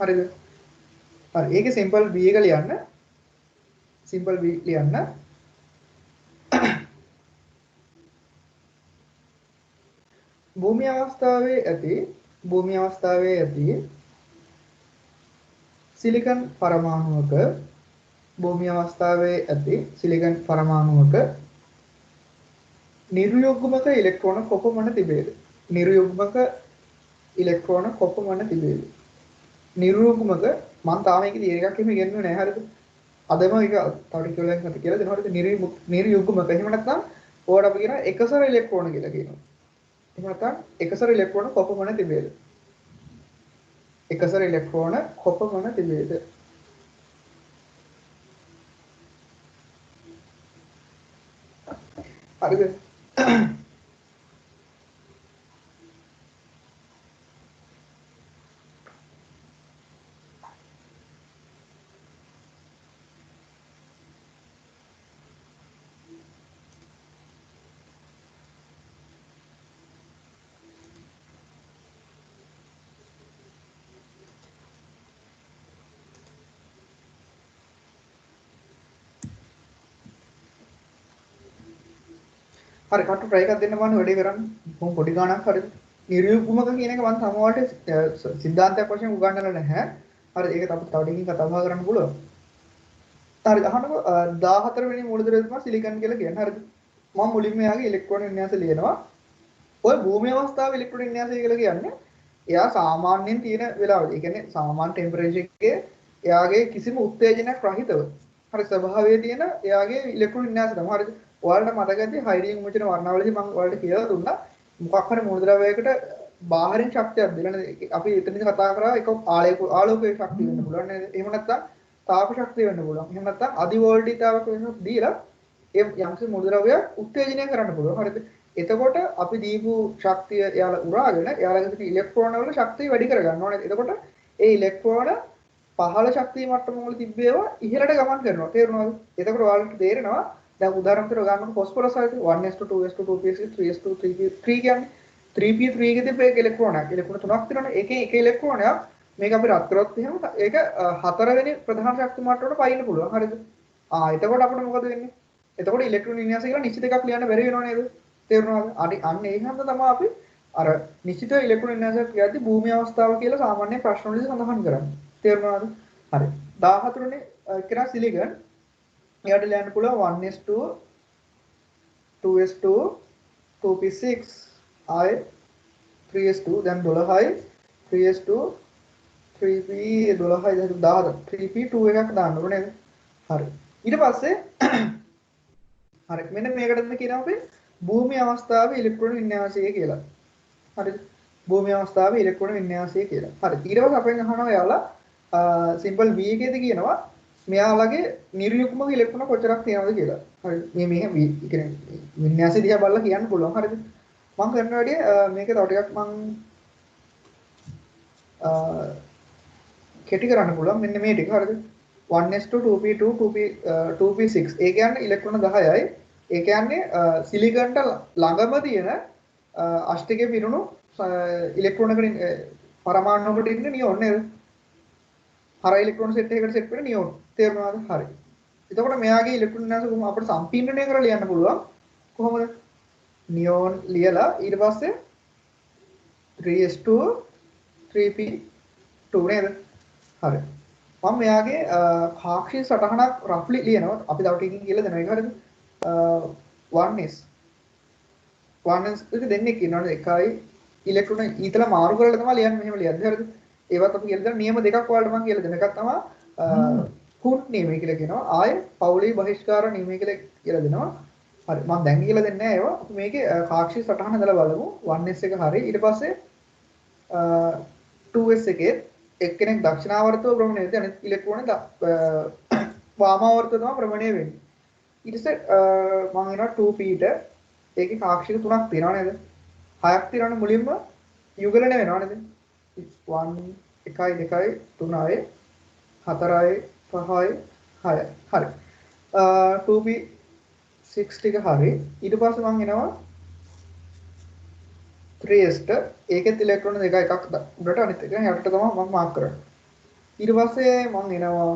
හරිද? හරි. ඒකේ සිම්පල් B එක ලියන්න. සිම්පල් B ලියන්න. භූමිය අවස්ථාවේ ඇති සිලිකන් පරමාණුවක භූමිය අවස්ථාවේ ඇති සිලිකන් පරමාණුවක නිර්යුග්මක ඉලෙක්ට්‍රෝන කොපමණ තිබේද? නිර්යුග්මක ඉලෙක්ට්‍රෝන කොපමණ තිබේද? නිර්යුග්මක මම තාම මේකේ තියෙන එකක් එහෙම ඉගෙනුනේ නැහැ හරිද? අදම ඒක තව ටික වෙලාවකින් අපි කියලා දෙනවා හරිද? නිර්යුග්මක එහෙම නැත්නම් ඕකට අපි කියනවා එකසර ඉලෙක්ට්‍රෝන කියලා කියනවා. එහෙම නැත්නම් එකසර ඉලෙක්ට්‍රෝන කොපමණ තිබේද? එකසර ඉලෙක්ට්‍රෝන කොපමණ තිබේද? හරිද? හරි කට්ට try එකක් දෙන්න බලන්න වැඩේ කරන්න. කොහොම පොඩි ගාණක් හරිද? නිර්යුග්මක කියන එක මම සමහරවිට සිද්ධාන්තයක් වශයෙන් උගන්වලා නැහැ. හරි ඒක තව ටිකකින් කතා බහ කරන්න පුළුවන්. හරි අහන්නකො 14 වෙනි මූලද්‍රව්‍ය තමයි සිලිකන් කියලා කියන්නේ. හරිද? මම මුලින්ම යාගේ ඉලෙක්ට්‍රෝන වින්‍යාසය ලියනවා. ඔය භූමිය අවස්ථාවේ ඉලෙක්ට්‍රෝන වින්‍යාසය කියලා කියන්නේ එයා සාමාන්‍යයෙන් තියෙන වෙලාවදී. ඒ කියන්නේ සාමාන්‍ය ටෙම්පරේචර් එකේ එයාගේ කිසිම උත්තේජනයක් රහිතව. හරි ස්වභාවයේ තියෙන එයාගේ ඉලෙක්ට්‍රෝන වින්‍යාසය තමයි. හරිද? ඔයාලට මතකද හයිඩ්‍රජන් විමෝචන වර්ණාවලියදී මම ඔයාලට කියලා දුන්නා මොකක් හරි මූලද්‍රව්‍යයකට බාහිරින් ශක්තියක් දෙලා නේද? අපි එතනදී කතා කරා එක ආලෝකයේ ශක්තිය වෙන්න පුළුවන් නේද? එහෙම නැත්නම් තාප ශක්තිය වෙන්න පුළුවන්. එහෙම නැත්නම් අධි වෝල්ටීතාවක වෙනස් දීලා ඒ යම්කිසි මූලද්‍රව්‍යයක් උත්තේජනය කරන්න පුළුවන්. හරිද? එතකොට අපි දීපු ශක්තිය එයාලා උරාගෙන එයාලගේ තියෙන ඉලෙක්ට්‍රෝන වල ශක්තිය වැඩි කරගන්න ඕනේ. එතකොට ඒ ඉලෙක්ට්‍රෝන පහළ ශක්තිය මට්ටම වල තිබ්බේවා ඉහළට ගමන් කරනවා. තේරුණාද? එතකොට ඔයාලට තේරෙනවා දැන් උදාහරණයක් විදිහට ගන්නකො ෆොස්ෆරස් ආයතන 1s2 2s2 2p6 3s2 3p3 කියන්නේ 3p3 එකේ තිබ්බ ඉලෙක්ට්‍රෝනයක්. ඉලෙක්ට්‍රෝන තුනක් තියෙනවනේ. ඒකේ එක ඉලෙක්ට්‍රෝනයක් මේක අපි රත් කරොත් එහෙම ඒක හතරවෙනි ප්‍රධාන ශක්ති මට්ටමට පයින්න පුළුවන්. හරිද? එතකොට අපිට මොකද වෙන්නේ? එතකොට ඉලෙක්ට්‍රෝන වින්‍යාසය කියලා නිශ්චිත එකක් ලියන්න බැරි වෙනව නේද? තේරුණාද? අන්න ඒ හැම තමයි අපි අර නිශ්චිත ඉලෙක්ට්‍රෝන වින්‍යාසයක් කියද්දී භූමි අවස්ථාව කියලා සාමාන්‍ය ප්‍රශ්න වලදී සඳහන් කරන්නේ. තේරුණාද? හරි. 14 වෙනි කෙනා සිලිකන්. එයාට ලියන්න පුළුවන් 1s2 2s2 2p6 I 3s2 දැන් 12යි 3s2 3p 12යි 10 3p2 එකක් දාන්න ඕනේ නේද? හරි. ඊට පස්සේ හරි මෙන්න මේකටද කියනවා අපි භූමි අවස්ථාවේ ඉලෙක්ට්‍රෝන වින්‍යාසය කියලා. හරිද? භූමි අවස්ථාවේ ඉලෙක්ට්‍රෝන වින්‍යාසය කියලා. හරි. ඊට පස්සේ අපෙන් අහනවා යාලා සිම්පල් V එකේදී කියනවා මෙයාලගේ නිර්යුක්මක ඉලෙක්ට්‍රෝන කොච්චරක් තියෙනවද කියලා. හරි. මේ කියන්නේ වින්‍යාසය දිහා බලලා කියන්න පුළුවන්. හරිද? මම කරන වැඩිය මේක තව ටිකක් මම කෙටි කරන්න පුළුවන්. මෙන්න මේ ටික හරිද? 1s2 2p2 2p6 ඒ කියන්නේ ඉලෙක්ට්‍රෝන 10යි. ඒ කියන්නේ සිලිකන්ට ළඟම තියෙන අෂ්ටකයේ පිරුණු ඉලෙක්ට්‍රෝනයකින් පරමාණුවකට ඉන්න නියෝන් නේද? හර ඉලෙක්ට්‍රෝන සෙට් එකකට සෙට් වෙන නියෝන්. තේරුණාද? හරි. එතකොට මෙයාගේ ඉලෙක්ට්‍රෝන වින්‍යාස කොහොම අපිට සම්පීඩනය කරලා ලියන්න පුළුවන්. කොහොමද? නියෝන් ලියලා ඊට පස්සේ 3s2 3p2 නේද? හරි. මම මෙයාගේ කාක්ෂී සටහනක් රෆ්ලි ලියනවා. අපි තව ටිකකින් කියලා දෙනවා. ඒක හරිද? 1s එක දෙන්නෙක් ඉන්නවනේ එකයි ඉලෙක්ට්‍රෝන ඊතල මාරු කරලා තමයි ලියන්නේ මෙහෙම ලියද්දි හරිද? ඒවත් අපි කියලා දෙන නියම දෙකක් ඔයාලට මම කියලා දෙනවා. එකක් තමයි කුට් නියමයි කියලා කියනවා. ආය පෞලී බහිෂ්කාර නියමයි කියලා දෙනවා. හරි මම දැන් කියලා දෙන්නේ නැහැ ඒවා. අපි මේකේ කාක්ෂී සටහන හදලා බලමු. 1s එක හරි. ඊට පස්සේ 2s එකේ එක්කෙනෙක් දක්ෂිනාවර්තව භ්‍රමණය වෙද්දී අනිත් ඉලෙක්ට්‍රෝන වාමාවර්තව තමයි භ්‍රමණය වෙන්නේ. ඊට පස්සේ මම එනවා 2p ට ඒකේ කාක්ෂික තුනක් තියෙනවා නේද? හයක් තියෙනවනේ මුලින්ම යුගලන වෙනවා නේද? 1 1යි 2යි 3යි 4යි 5යි 6යි. හරි. 2p6 ටික හරි. ඊට පස්සේ මම එනවා 3s ට ඒකෙත් ඉලෙක්ට්‍රෝන දෙක එකක් උඩට අනිත් එක යටට තමයි මම මාක් කරන්නේ. ඊට පස්සේ මම එනවා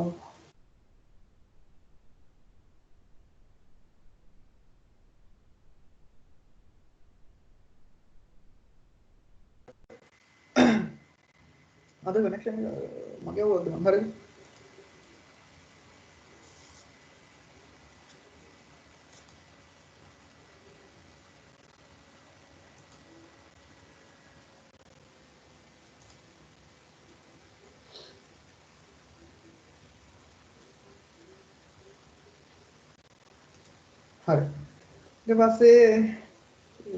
අද කනෙක්ෂන් මගේ වුණාද මම හරිද? හරි. ඊට පස්සේ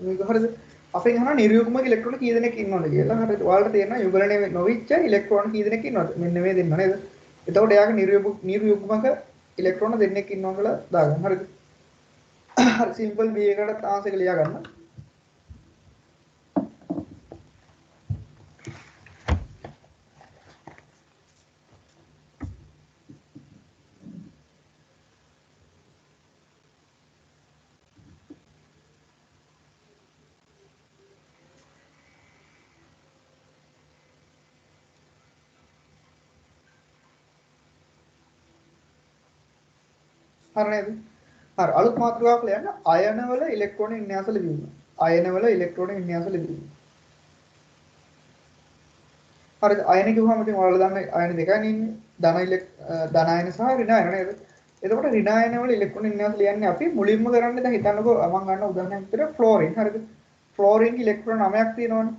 මේක හරිද? අපෙන් අහනවා නිර්යුග්මක ඉලෙක්ට්‍රෝන කී දෙනෙක් ඉන්නවද කියලා. හරිද? ඔයාලට තේරෙනවා යුගලණය නොවිච්ච ඉලෙක්ට්‍රෝන කී දෙනෙක් ඉන්නවද? මෙන්න මේ දෙන්න නේද? එතකොට එයාගේ නිර්යුග්මක ඉලෙක්ට්‍රෝන දෙන්නෙක් ඉන්නවා කියලා දාගන්න. හරිද? හරි සිම්පල් B එකකට ආන්සර් එක ලියා ගන්න. හරි නේද? හරි අලුත් මාතෘකාවක් ලියන්න අයන වල ඉලෙක්ට්‍රෝන වින්‍යාස ලියන්න. අයන වල ඉලෙක්ට්‍රෝන වින්‍යාස ලියන්න. හරිද? අයන කිව්වම ඉතින් ඔයාලා දන්නේ අයන දෙකයි ඉන්නේ. ධන අයන සහ ඍණ අයන නේද? එතකොට ඍණ අයන වල ඉලෙක්ට්‍රෝන වින්‍යාස ලියන්නේ අපි මුලින්ම කරන්නේ දැන් හිතන්නකෝ මම ගන්න උදාහරණයක් විතර ෆ්ලෝරින් හරිද? ෆ්ලෝරින්ගේ ඉලෙක්ට්‍රෝන 9ක් තියෙනවනේ.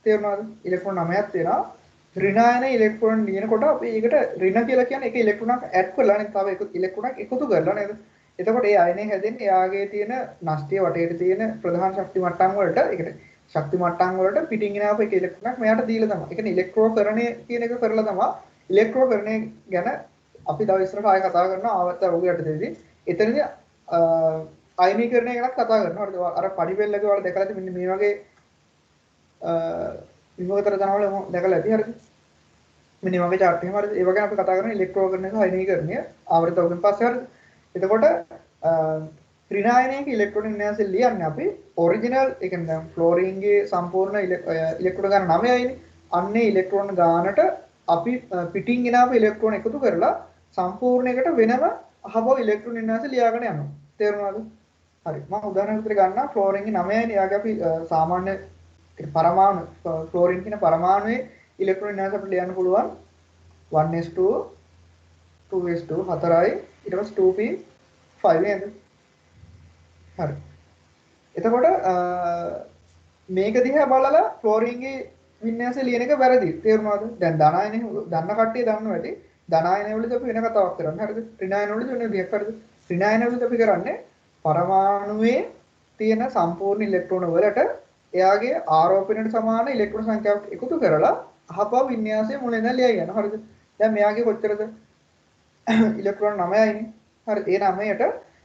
තේරුණාද? ඉලෙක්ට්‍රෝන 9ක් තියෙනවා. ඍණ අයන ඉලෙක්ට්‍රෝන ලියනකොට අපි ඒකට ඍණ කියලා කියන්නේ එක ඉලෙක්ට්‍රෝනක් ඇඩ් කරලා නේ තව එක ඉලෙක්ට්‍රෝනක් එකතු කරලා නේද? එතකොට ඒ අයනේ හැදෙන්නේ එයාගේ තියෙන නෂ්ටීය වටේට තියෙන ප්‍රධාන ශක්ති මට්ටම් වලට ඒකට ශක්ති මට්ටම් වලට පිටින් එනාප එක ඉලෙක්ට්‍රෝනක් මෙයාට දීලා තමයි. ඒ කියන්නේ ඉලෙක්ට්‍රෝකරණය කියන එක කරලා තමයි ඉලෙක්ට්‍රෝකරණය ගැන අපි තව ඉස්සරහට ආයෙ කතා කරනවා ආවර්ත ඔගයට දෙදී. එතනදී අයනීකරණය ගැන කතා කරනවා. හරිද? අර පරිපෙල්ලක වල දැකලා මෙන්න මේ වගේ විභවතර තනවල දැකලා ඇති හරිද? මෙන්න මේ වගේ chart එකක් හරිද? ඒ වගේ අපි කතා කරන ඉලෙක්ට්‍රෝකරණය සහ අයනීකරණය ආවර්ත ඔගෙන් පස්සේ හරිද? එතකොට ත්‍රිනායනයක ඉලෙක්ට්‍රෝන වින්‍යාසය ලියන්නේ අපි ඔරිජිනල් ඒ කියන්නේ දැන් ෆ්ලෝරින්ගේ සම්පූර්ණ ඉලෙක්ට්‍රෝන ගාන 9යිනේ. අන්නේ ඉලෙක්ට්‍රෝන ගානට අපි පිටින් ගෙනාව ඉලෙක්ට්‍රෝන එකතු කරලා සම්පූර්ණ එකට වෙනම අහබව ඉලෙක්ට්‍රෝන වින්‍යාසය ලියාගෙන යනවා. තේරුණාද? හරි. මම උදාහරණයක් විතර ගන්නවා ෆ්ලෝරින්ගේ 9යිනේ. යාගේ අපි සාමාන්‍ය පරමාණු ක්ලෝරින් කියන පරමාණුවේ ඉලෙක්ට්‍රෝන වින්‍යාස අපිට ලියන්න පුළුවන් 1s2 2s2 4යි ඊට පස්සේ 2p5 නේද? හරි. එතකොට මේක දිහා බලලා ක්ලෝරින්ගේ වින්‍යාසය ලියන එක වැරදි. තේරුණාද? දැන් ධනායනේ දන්න කට්ටිය දන්නව ඇති. ධනායන වලදී අපි වෙන කතාවක් කරන්නේ. හරිද? ඍණායන වලදී වෙන විදියක්. හරිද? ඍණායන වලදී අපි කරන්නේ පරමාණුවේ තියෙන සම්පූර්ණ ඉලෙක්ට්‍රෝන වලට එයාගේ ආරෝපණයට සමාන ඉලෙක්ට්‍රෝන සංඛ්‍යාවක් එකතු කරලා අහපව වින්‍යාසය මුලින් ඉඳන් ලියයි යනවා. හරිද? දැන් මෙයාගේ කොච්චරද? ඉලෙක්ට්‍රෝන 9යිනේ. හරි. ඒ 9ට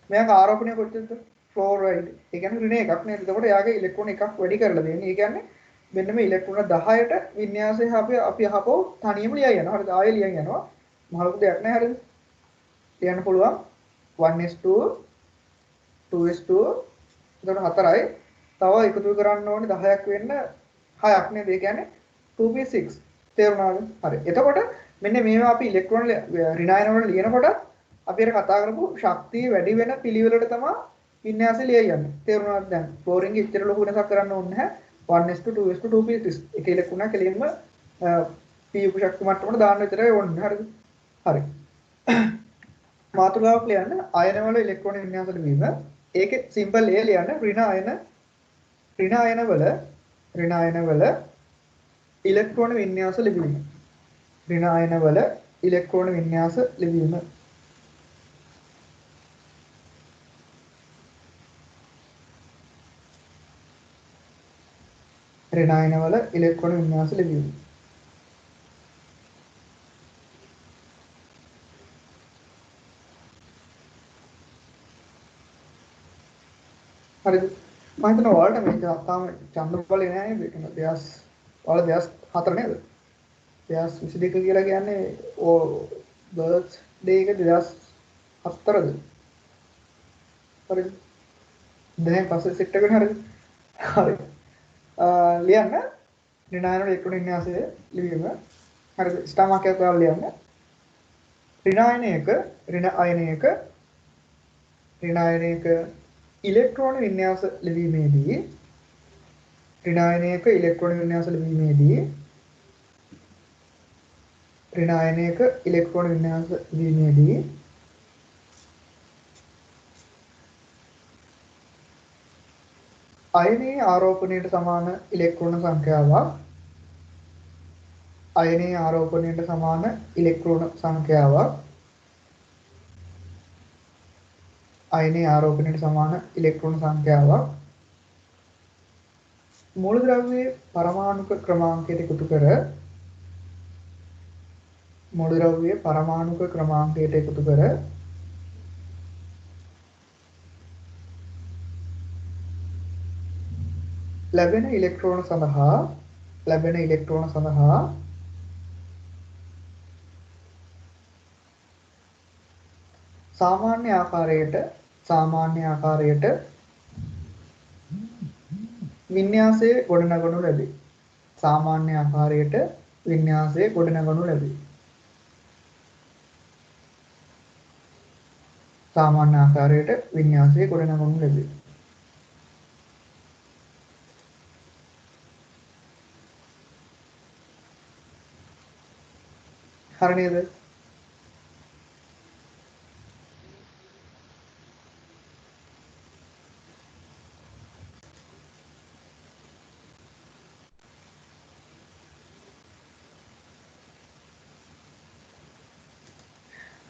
මෙයාගේ ආරෝපණය කොච්චරද? ෆ්ලෝරයිඩ්. ඒ කියන්නේ ඍණ එකක් නේද? එතකොට එයාගේ ඉලෙක්ට්‍රෝන එකක් වැඩි කරලා දෙන්නේ. ඒ කියන්නේ මෙන්න මේ ඉලෙක්ට්‍රෝන 10ට වින්‍යාසය අපි අහපව තනියම ලියයි යනවා. හරිද? ආයෙ ලියන් යනවා. මහ ලොකු දෙයක් නෑ. හරිද? ලියන්න පුළුවන් 1s2 2s2 එතකොට 4යි. තව එකතු කරන්න ඕනේ 10ක් වෙන්න 6ක් නේද? ඒ කියන්නේ 2p6. තේරුණාද? හරි. එතකොට මෙන්න මේවා අපි ඉලෙක්ට්‍රෝන ඍණායන වල ලියනකොට අපි අර කතා කරපු ශක්තිය වැඩි වෙන පිළිවෙලට තමයි වින්‍යාසය ලියයි යන්නේ. තේරුණාද? දැන් ක්ලෝරින්ගේ ඉච්චර ලොකු වෙනසක් කරන්න ඕනේ නැහැ. 1s2 2s2 2p6 එක ඉලෙක්ට්‍රෝනක් කෙලින්ම p උපශක්ති මට්ටමට දාන්න විතරයි ඕනේ. හරිද? හරි. මාතෘකාවක් ලියන්න අයන වල ඉලෙක්ට්‍රෝන වින්‍යාස ලිවීම. ඒකේ සිම්පල් A ලියන්න ඍණ අයන වල ඉලෙක්ට්‍රෝන වින්‍යාස ලිවීම. ඍණ අයන වල ඉලෙක්ට්‍රෝන වින්‍යාස ලිවීම. ඍණ අයන වල ඉලෙක්ට්‍රෝන වින්‍යාස ලිවීම. හරිද? මම හිතනවා ඔයාලට මේක තාම ඡන්ද බලේ නැහැ නේද? ඒක දෙයස් ඔයාලා දෙයස් 4 නේද? දෙයස් 22 කියලා කියන්නේ ඕ බර්ත් ඩේ එක දෙයස් 4ද? හරිද? දැන් පස්සේ සෙට් එක හරිද? හරි. ලියන්න ඍණායන ඉලෙක්ට්‍රෝන වින්‍යාසය ලිවීම. හරිද? ස්ටාර් මාක් එකක් ඔයාලා ලියන්න. ඍණ අයනයක ඉලෙක්ට්‍රෝන වින්‍යාස ලිවීමේදී ඍණායනයක ඉලෙක්ට්‍රෝන වින්‍යාස ලිවීමේදී අයනයේ ආරෝපණයට සමාන ඉලෙක්ට්‍රෝන සංඛ්‍යාවක් මූලද්‍රව්‍යයේ පරමාණුක ක්‍රමාංකයට එකතු කර ලැබෙන ඉලෙක්ට්‍රෝන සඳහා සාමාන්‍ය ආකාරයට වින්‍යාසය ගොඩනගනු ලැබේ. සාමාන්‍ය ආකාරයට වින්‍යාසය ගොඩනගනු ලැබේ. හරි නේද?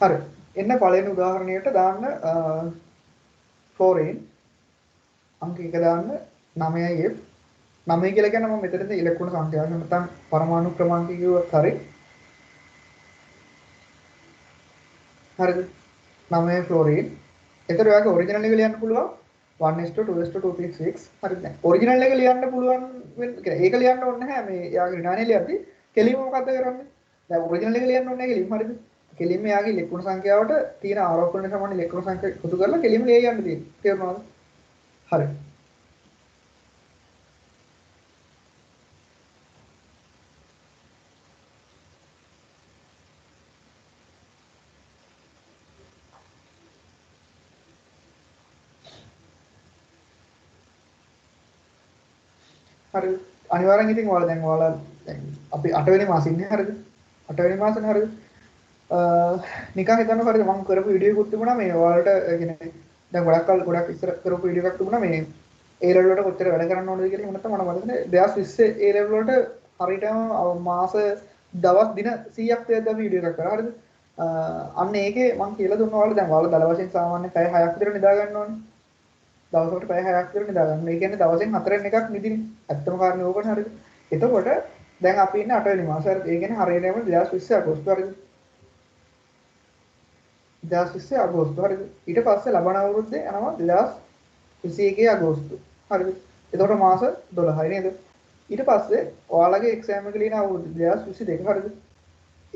හරි. එන්න පළවෙනි උදාහරණයට දාන්න ක්ලෝරින් අංක 1 දාන්න 9යි F 9 කියලා කියන්නේ මම මෙතනදී ඉලෙක්ට්‍රෝන සංඛ්‍යාව නැත්නම් පරමාණු ක්‍රමාංකය කිව්වත් හරි. හරිද? 9 ක්ලෝරින්. ඒතර ඔයාගේ ඔරිජිනල් එක ලියන්න පුළුවන් 1s2 2s2 2p6 හරිද? ඔරිජිනල් එක ලියන්න පුළුවන් ඒක ලියන්න ඕනේ නැහැ මේ යාගේ ඍණායනය ලියද්දි කෙලින්ම මොකද්ද කරන්නේ? දැන් ඔරිජිනල් එක ලියන්න ඕනේ නැහැ කෙලින්ම හරිද? කෙලින්ම යාගේ ඉලෙක්ට්‍රෝන සංඛ්‍යාවට තියෙන ආරෝපණයට සමාන ඉලෙක්ට්‍රෝන සංඛ්‍යාව එකතු කරලා කෙලින්ම ලිය යන්න තියෙන්නේ. තේරුණාද? හරි. හරි. අනිවාර්යෙන් ඉතින් ඔයාලා දැන් දැන් අපි 8 වෙනි මාසෙ ඉන්නේ හරියද? 8 වෙනි මාසෙනේ හරියද? නිකන් හිතන්නකො හරියද මම කරපු වීඩියෝ එකක් තිබුණා මේ ඔයාලට කියන්නේ දැන් ගොඩක් ඉස්සර කරපු වීඩියෝ එකක් තිබුණා මේ A level වලට කොච්චර වැඩ කරන්න ඕනද කියලා එහෙම නැත්නම් මට මතක නෑ 2020 A level වලට හරියටම මාස දවස් දින 100ක් තියද්දි වීඩියෝ එකක් කරා හරියද? අන්න ඒකේ මම කියලා දුන්නා ඔයාලට දැන් ඔයාලා දල වශයෙන් සාමාන්‍ය පැය 6ක් විතර නිදා ගන්න ඕනේ. දවසකට පැය 6ක් විතර නිදා ගන්න. ඒ කියන්නේ දවසෙන් 4න් එකක් නිදිනේ. ඇත්තම කාරණේ ඕකනේ හරියද? එතකොට දැන් අපි ඉන්නේ 8 වෙනි මාසෙ. හරියද? ඒ කියන්නේ හරියටම 2020 අගෝස්තු හරියද? 2020 අගෝස්තු හරියද? ඊට පස්සේ ලබන අවුරුද්දේ යනවා 2021 අගෝස්තු. හරියද? එතකොට මාස 12යි නේද? ඊට පස්සේ ඔයාලගේ එක්සෑම් එක ලියන අවුරුද්ද 2022 හරියද?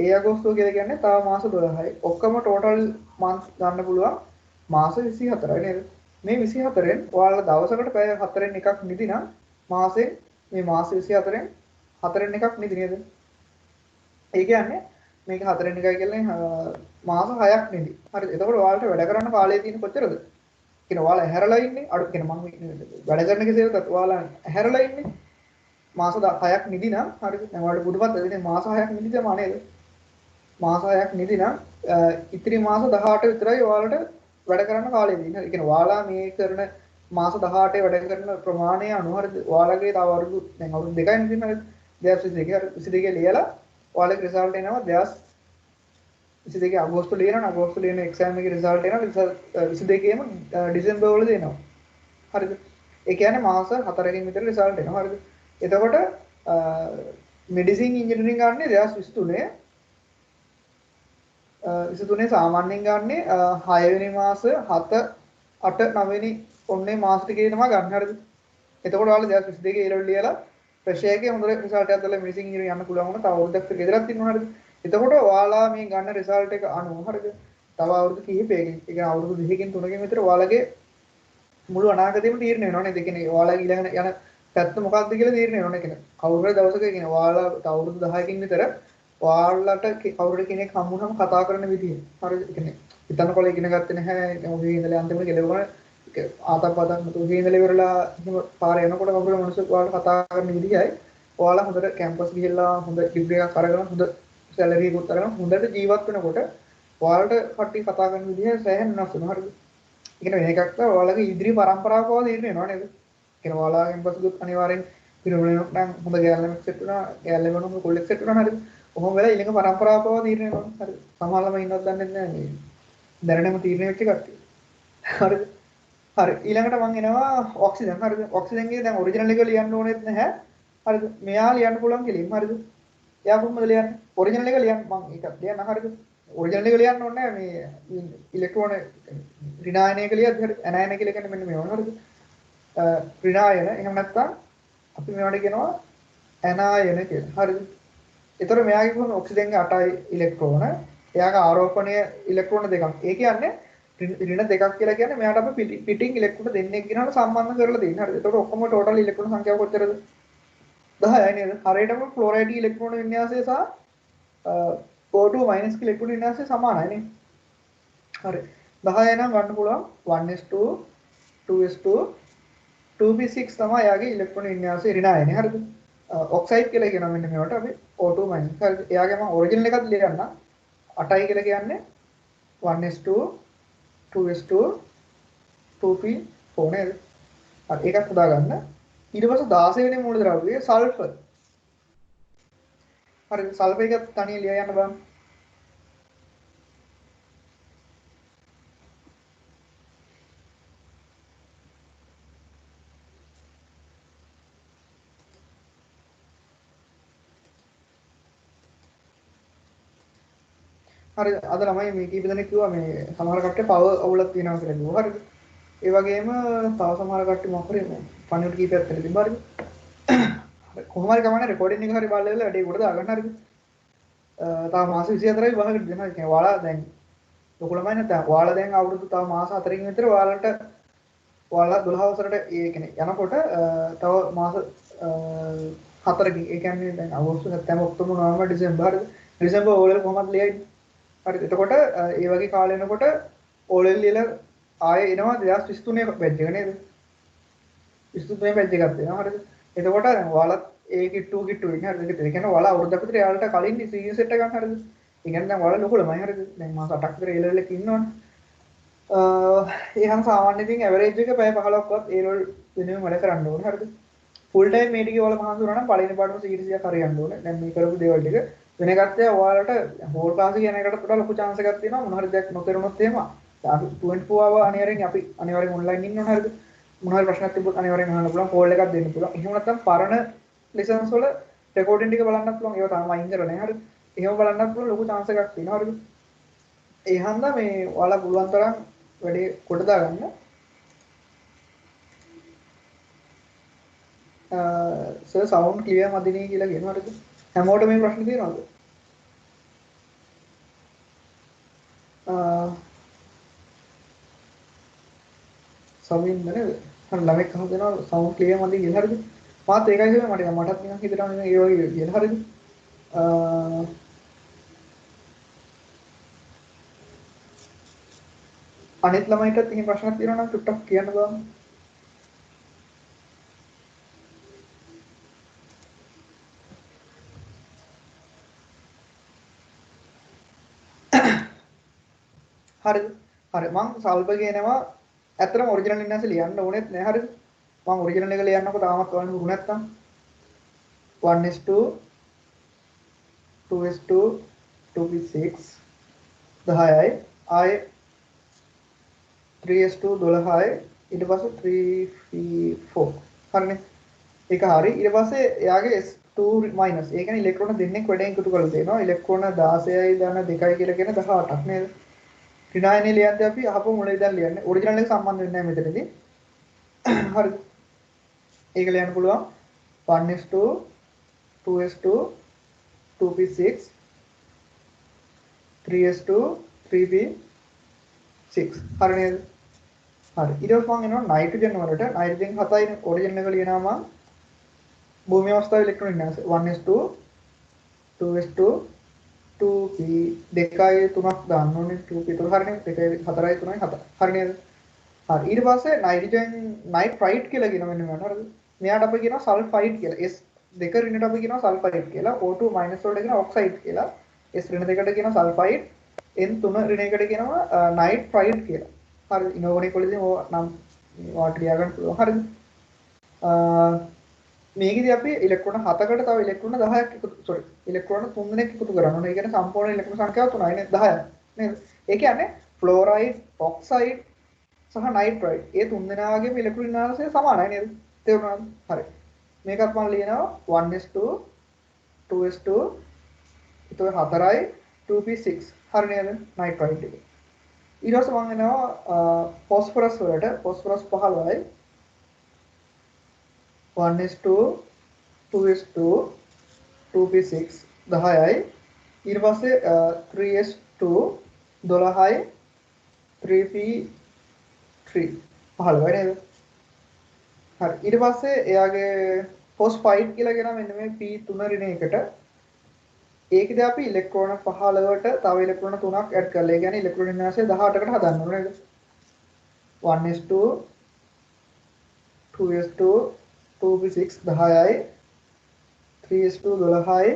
ඒ අගෝස්තුව කියලා කියන්නේ තව මාස 12යි. ඔක්කොම ටෝටල් මන්ත්ස් ගන්න පුළුවන් මාස 24යි නේද? මේ 24න් ඔයාලා දවසකට පැය 4න් එකක් නිදි නම් මාසෙන් මේ මාස 24න් 4න් එකක් නිදි නේද? ඒ කියන්නේ මේක 4න් එකයි කියන්නේ මාස 6ක් නිදි. හරිද? එතකොට ඔයාලට වැඩ කරන්න කාලය තියෙන කොච්චරද? කියන ඔයාලා ඇහැරලා ඉන්නේ අඩු කියන මම වැඩ කරන කෙසේවත් ඔයාලා ඇහැරලා ඉන්නේ මාස 6ක් නිදි නම් හරිද? දැන් ඔයාලට බුදුපත් දෙන්නේ මාස 6ක් නිදි තමයි නේද? මාස 6ක් නිදි නම් ඉතිරි මාස 18 විතරයි ඔයාලට වැඩ කරන්න කාලය තියෙන්නේ. ඒ කියන්නේ ඔයාලා මේ කරන මාස 18 වැඩ කරන ප්‍රමාණය අනුව හරිද? ඔයාලගේ තව අවුරුදු දැන් අවුරුදු දෙකයි නෙමෙයි 2022 ලියලා ඔයාලගේ රිසල්ට් එනවා 2022 අගෝස්තු ලියනවා. අගෝස්තු ලියන එක්සෑම් එකේ රිසල්ට් එනවා 22ේම ඩිසෙම්බර් වල දෙනවා. හරිද? ඒ කියන්නේ මාස 4කින් විතර රිසල්ට් එනවා. හරිද? එතකොට මෙඩිසින් ඉන්ජිනියරින් ගන්නේ 2023 23 සාමාන්‍යයෙන් ගන්නේ 6 වෙනි මාස 7 8 9 වෙනි ඔන්නේ මාස ටිකේ තමයි ගන්න හරිද? එතකොට ඔයාලා 2022 ඒ ලෙවල් ලියලා ෆ්‍රෙෂ් එකේ හොඳ රිසල්ට් එකක් දැල්ලා මෙඩිසින් ඉන්ජිනියරින් යන්න පුළුවන් වුණා. තව අවුරුද්දක් විතර ගෙදරක් ඉන්නවා හරිද? එතකොට ඔයාලා මේ ගන්න රිසල්ට් එක අනුව හරිද? තව අවුරුදු කිහිපයකින් ඒ කියන්නේ අවුරුදු 2කින් 3කින් විතර ඔයාලගේ මුළු අනාගතේම තීරණය වෙනවා නේද? ඒ කියන්නේ ඔයාලා ඊළඟ යන පැත්ත මොකක්ද කියලා තීරණය වෙනවා නේද? කවුරු හරි දවසක කියන්නේ ඔයාලා අවුරුදු 10කින් විතර ඔයාලට කවුරු කෙනෙක් හම්බුනම කතා කරන විදිය. හරිද? ඒ කියන්නේ හිතන්නකොල ඉගෙන ගත්තේ නැහැ. ඔහේ ඉඳලා අන්තිමට කෙලවන ආතප්පතක් නතු ඔහේ ඉඳලා ඉවරලා එහෙම පාර යනකොට කවුරු මිනිස්සු ඔයාලට කතා කරන විදියයි ඔයාලා හොඳට කැම්පස් ගිහිල්ලා හොඳ ඩිග්‍රී එකක් අරගෙන හොඳ සැලරි එකක් අරගෙන හොඳට ජීවත් වෙනකොට ඔයාලට කට්ටිය කතා කරන විදිය සෑහෙන වෙනස් වෙනවා. හරිද? ඒ කියන්නේ වෙන එකක් තමයි ඔයාලගේ ඉදිරි පරම්පරාවක වගේ තීරණය වෙනවා නේද? ඒ කියන්නේ ඔයාලා කැම්පස් ගියොත් අනිවාර්යෙන් පිරුණුනොත් නම් හොඳ ගෑල්ලෙක් සෙට් වෙනවා. ගෑල්ලෙක් වෙනොත් කොල්ලෙක් සෙට් වෙනවා හරිද? කොහොම වෙලා ඊළඟ පරම්පරාව පවා තීරණය කරනවා. හරිද? සමහර ළමයි ඉන්නවත් දන්නේ නැහැ මේ. දැනටම තීරණය වෙච්ච කට්ටිය. හරිද? හරි. ඊළඟට මම එනවා ඔක්සිජන්. හරිද? ඔක්සිජන්ගේ දැන් ඔරිජිනල් එක ලියන්න ඕනෙත් නැහැ. හරිද? මෙයා ලියන්න පුළුවන් කෙලින්ම. හරිද? එයා කොහොමද ලියන්නේ? ඔරිජිනල් එක ලියන්න මම ඒකත් ලියන්න. හරිද? ඔරිජිනල් එක ලියන්න ඕනේ නැහැ මේ ඉලෙක්ට්‍රෝන ඍණායනයක ලියද්දි හරිද? ඇනයන කියලා කියන්නේ මෙන්න මේවා. හරිද? ඍණායන එහෙම නැත්නම් අපි මේවට කියනවා ඇනායන කියලා. හරිද? ඒතර මෙයාගේ කොහොම ඔක්සිජන්ගේ 8යි ඉලෙක්ට්‍රෝන. එයාගේ ආරෝපණය ඉලෙක්ට්‍රෝන දෙකක්. ඒ කියන්නේ ඍණ දෙකක් කියලා කියන්නේ මෙයාට අපි පිටින් ඉලෙක්ට්‍රෝන දෙන්නෙක් ගෙනහම සම්බන්ධ කරලා දෙන්න. හරිද? ඒතකොට ඔක්කොම ටෝටල් ඉලෙක්ට්‍රෝන සංඛ්‍යාව කොච්චරද? 10යි නේද? හරියටම ක්ලෝරයිඩ් ඉලෙක්ට්‍රෝන වින්‍යාසය සහ O2 මයිනස් ඉලෙක්ට්‍රෝන වින්‍යාසය සමානයි නේ. හරි. 10 නම් ගන්න පුළුවන් 1s2 2s2 2p6 තමයි යාගේ ඉලෙක්ට්‍රෝන වින්‍යාසය ඍණායනය. හරිද? ඔක්සයිඩ් කියලා කියනවා මෙන්න මේවට අපි O2 මයිනස්. හරිද? එයාගේ මම ඔරිජිනල් එකත් ලියන්න. 8යි කියලා කියන්නේ 1s2 2s2 2p4 නේද? හරි ඒකත් හදා ගන්න. ඊට පස්සේ 16 වෙනි මූලද්‍රව්‍යය සල්ෆර්. හරිද? සල්ෆර් එක තනිය ලියා යන්න බලන්න. හරි අද ළමයි මේ කීප දෙනෙක් කිව්වා මේ සමහර කට්ටිය පව අවුලක් තියෙනවා කියලා කිව්වා. හරිද? ඒ වගේම තව සමහර කට්ටිය මොකද පණිවිඩ කීපයක් දෙන්න තිබ්බා. හරිද? කොහොම හරි කමන්නේ රෙකෝඩින් එක හරි බලලා වැඩේ උඩ දාගන්න. හරිද? තව මාස 24යි වහකට දෙනවා. ඒ කියන්නේ ඔයාලා දැන් ලොකු ළමයි නැත්නම් ඔයාලා දැන් අවුරුදු තව මාස 4කින් විතර ඔයාලා 12 වසරට ඒ කියන්නේ යනකොට තව මාස 4කින් ඒ කියන්නේ දැන් අගෝස්තු සැප්තැම්බර් ඔක්තෝබර් නොවැම්බර් ඩිසෙම්බර්. හරිද? ඩිසෙම්බර් ඕලෙවල් කොහොමද ලියන්නේ? හරිද? එතකොට ඒ වගේ කාලේ එනකොට ඕලෙවල් ලියලා ආයේ එනවා 2023 බැච් එක නේද? 23 බැච් එකක් දෙනවා. හරිද? එතකොට දැන් ඔයාලා ඒ කිට්ටු කිට්ටු ඉන්නේ හරිද? ඒ කියන්නේ ඔයාලා අවුරුද්දක් විතර යාළුවට කලින් සීරියස් සෙට් එක ගන්න හරිද? ඒ කියන්නේ දැන් ඔයාලා ලොකු ළමයි හරිද? දැන් මාස 8ක් විතර ඒ ලෙවල් එකේ ඉන්නවනේ. එහෙනම් සාමාන්‍ය ඉතින් ඇවරේජ් එක පැය 15ක්වත් ඒ ලෙවල් වෙනුවෙන් වැඩ කරන්න ඕනේ හරිද? ෆුල් ටයිම් මේ ටිකේ ඔයාලා මහන්සි වුණා නම් පළවෙනි පාඩම සීරියස් එකක් හරියන්න ඕනේ. දැන් මේ කරපු දේවල් ටික වෙන එකත් ඔයාලට හෝල් ක්ලාස් එක යන එකටත් වඩා ලොකු chance එකක් තියෙනවා මොන හරි දෙයක් නොතේරුනොත් එහෙම 24 hour අනිවාර්යෙන් අපි අනිවාර්යෙන් ඔන්ලයින් ඉන්න ඕනේ හරිද? මොන හරි ප්‍රශ්නයක් තිබ්බොත් අනිවාර්යෙන් අහන්න පුළුවන් කෝල් එකක් දෙන්න පුළුවන්. එහෙම නැත්නම් පරණ ලෙසන්ස් වල රෙකෝඩින් ටික බලන්නත් පුළුවන්. ඒවා තාම අයින් කරලා නැහැ හරිද? එහෙම බලන්නත් පුළුවන් ලොකු chance එකක් තියෙනවා හරිද? ඒ හන්දා මේ ඔයාලා පුළුවන් තරම් වැඩේ කොට දාගන්න. සර් සවුන්ඩ් ක්ලියර් මදිනේ කියලා කියනවා හරිද? හැමෝටම මේ ප්‍රශ්නේ තියෙනවද? සමින් නේද? හරි ළමෙක් අහන දෙනවා සවුන්ඩ් ක්ලියර් මදි කියලා හරිද? මාත් ඒකයි කියන්නේ මටත් නිකන් හිතනවා මේ වගේ කියලා හරිද? අනිත් ළමයිටත් එහෙම ප්‍රශ්නක් තියෙනවා නම් ටුට්ටක් කියන්න බලන්න. හරිද? හරි මං සල්බ කියනවා ඇත්තටම ඔරිජිනල් ඉන්නස ලියන්න ඕනෙත් නෑ හරිද? මම ඔරිජිනල් එක ලියන්නකො තාමත් ඔයාලට හුරු නැත්තම් 1:2 2:2 2:6 10යි ආයේ 3:2 12යි ඊට පස්සේ 3 4 හරිනේ ඒක හරි ඊට පස්සේ එයාගේ S2 මයිනස් ඒ කියන්නේ ඉලෙක්ට්‍රෝන දෙන්නෙක් වැඩෙන් එකතු කරලා තියෙනවා ඉලෙක්ට්‍රෝන 16යි ධන 2යි කියලා කියන 18ක් නේද ඍණායනේ ලියද්දී අපි අහපු මුල ඉඳන් ලියන්නේ ඔරිජිනල් එක සම්බන්ධ වෙන්නේ නැහැ මෙතනදී හරිද ඒක ලියන්න පුළුවන් 1:2 2:2 2p6 3:2 3p6 හරි නේද හරි ඊට පස්සේ මම එනවා නයිට්‍රජන් වලට නයිට්‍රජන් 7යි ඔරිජිනල් එක ලියනවා මම භූමි අවස්ථාවේ ඉලෙක්ට්‍රෝන වින්‍යාසය 1:2 2:2 2p 2යි 3ක් දාන්න ඕනේ 2p 3 හරිනේ 2යි 4යි 3යි 7 හරි නේද හරි ඊට පස්සේ නයිට්‍රජන් නයිට්‍රයිට් කියලා කියන මෙන්න මෙයාට හරිද මෙයාට අපි කියනවා සල්ෆයිඩ් කියලා S දෙක ඍණයට අපි කියනවා සල්ෆයිඩ් කියලා O2 මයිනස් වලට කියනවා ඔක්සයිඩ් කියලා S ඍණ දෙකට කියනවා සල්ෆයිඩ් N3 ඍණයකට කියනවා නයිට්‍රයිඩ් කියලා හරිද ඉනෝගොනික් වලදී ඕවා නම් වාට ලියා ගන්න පුළුවන් හරිද මේකෙදි අපි ඉලෙක්ට්‍රෝන 7කට තව ඉලෙක්ට්‍රෝන 10ක් එකතු සෝරි ඉලෙක්ට්‍රෝන 3 දෙනෙක් එකතු කරනවා. ඒ කියන්නේ සම්පූර්ණ ඉලෙක්ට්‍රෝන සංඛ්‍යාව 3යි නේද 10ක් නේද? ඒ කියන්නේ ෆ්ලෝරයිඩ්, ඔක්සයිඩ් සහ නයිට්‍රයිඩ්. මේ තුන් දෙනාගේම ඉලෙක්ට්‍රෝන වින්‍යාසය සමානයි නේද? තේරුණාද? හරි. මේකත් මම ලියනවා 1:2 2:2 ඊට 4යි 2p6 හරි නේද? නයිට්‍රයිඩ් එක. ඊට පස්සේ මම එනවා ෆොස්ෆරස් වලට ෆොස්ෆරස් 15යි 1:2 2:2 2p6 10යි ඊට පස්සේ 3:2 12යි 3p3 15යි නේද හරි ඊට පස්සේ එයාගේ ෆොස්ෆයිඩ් කියලා කියන මෙන්න මේ p3 ඍණයකට ඒකද අපි ඉලෙක්ට්‍රෝන 15ට තව ඉලෙක්ට්‍රෝන 3ක් ඇඩ් කරලා ඒ කියන්නේ ඉලෙක්ට්‍රෝන වින්‍යාසය 18කට හදන්න ඕනේ නේද 1:2 2:2 2p6 10යි 3:2 12යි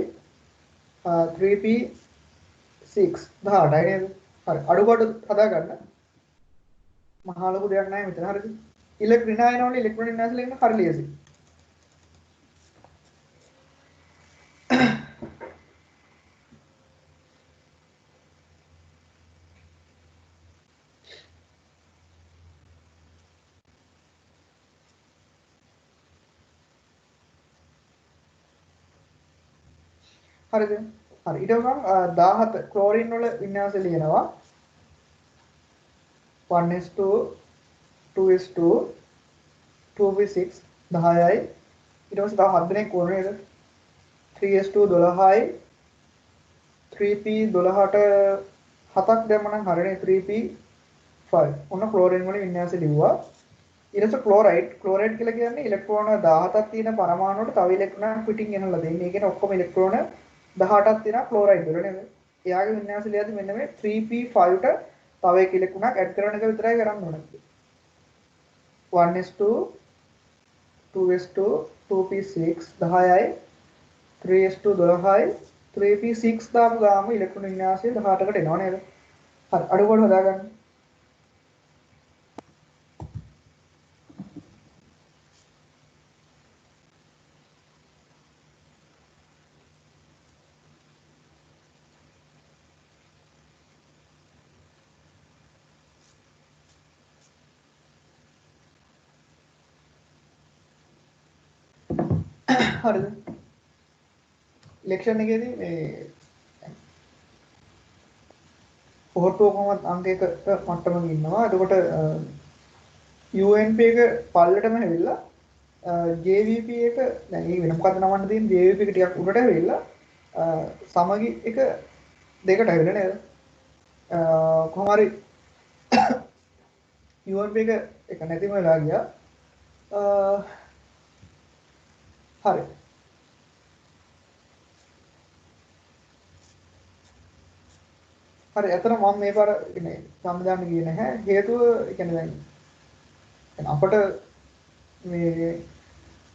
3p6 18යි නේද හරි අඩුපාඩු හදා ගන්න මහා ලොකු දෙයක් නැහැ මෙතන හරිද ඉලෙක්ට්‍රිනායන වල ඉලෙක්ට්‍රෝන වින්‍යාසය ලියන්න හරි ලේසි හරිද හරි ඊට පස්සේ 17 ක්ලෝරින් වල වින්‍යාසය ලියනවා 1:2 2:2 2p6 10යි ඊට පස්සේ තව 7 දෙනෙක් ඕන නේද 3:2 12යි 3p 12ට 7ක් දැම්මනම් හරිනේ 3p5 ඔන්න ක්ලෝරින් වල වින්‍යාසය ලිව්වා ඊට පස්සේ ක්ලෝරයිඩ් කියලා කියන්නේ ඉලෙක්ට්‍රෝන 17ක් තියෙන පරමාණුවට තව ඉලෙක්ට්‍රෝන පිටින් ගෙනල්ලා දෙන්නේ. ඒ කියන්නේ ඔක්කොම ඉලෙක්ට්‍රෝන 18ක් තියෙනවා ක්ලෝරයිඩ් වල නේද? එයාගේ වින්‍යාසය ලියද්දි මෙන්න මේ 3p5ට තව එක ඉලෙක්ට්‍රෝනක් ඇඩ් කරන එක විතරයි කරන්න ඕනේ. 1:2 2s2 2p6 10යි 3s2 12යි 3p6 දාපු ගාම ඉලෙක්ට්‍රෝන වින්‍යාසය 18කට එනවා නේද? හරි අඩුපාඩු හදාගන්න. හරිද? ඉලෙක්ෂන් එකේදී මේ පොහොට්ටුව කොහොමද අංකයක මට්ටමක ඉන්නවා. එතකොට UNP එක පල්ලටම හැවිලා JVP එක දැන් මේ වෙන මොකක්ද නමන්න තියෙන්නේ JVP එක ටිකක් උඩට හැවිලා සමගි එක දෙකට හැවිලා නේද? කොහොම හරි UNP එක නැතිම වෙලා ගියා. හරි. හරි අතන මම මේ පාර කියන්නේ සම්දාන්න ගියේ නැහැ. හේතුව කියන්නේ දැන් අපිට මේ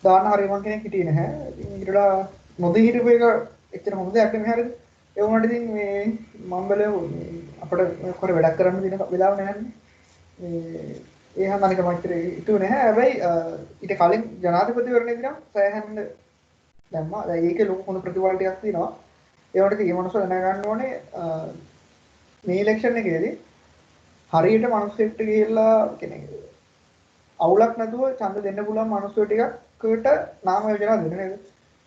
දාන්න හරිය මං කෙනෙක් හිටියේ නැහැ. ඉතින් ඊටලා නොදී හිටපු එක එච්චර හොඳ දෙයක් නෙමෙයි හරියද? ඒ වුණාට ඉතින් මේ මම බලේ අපිට කොහොර වැඩක් කරන්න දෙන වෙලාව නැහැනේ. මේ ඒ හැමනික මෛත්‍ර ඉතුරු නැහැ. හැබැයි ඊට කලින් ජනාධිපතිවරණයේදී නම් සෑහෙන්න දැම්මා. දැන් ඒකේ ලොකු මොන ප්‍රතිඵල ටිකක් තියෙනවා. ඒ වුණාට ඉතින් මේ මනුස්සය දැනගන්න ඕනේ මේ ඉලෙක්ෂන් එකේදී හරියට මිනිස්සුන්ට ගිහිල්ලා කියන්නේ අවුලක් නැතුව ඡන්ද දෙන්න පුළුවන් මිනිස්සු ටිකකට නාම යෝජනා දෙන්න නේද?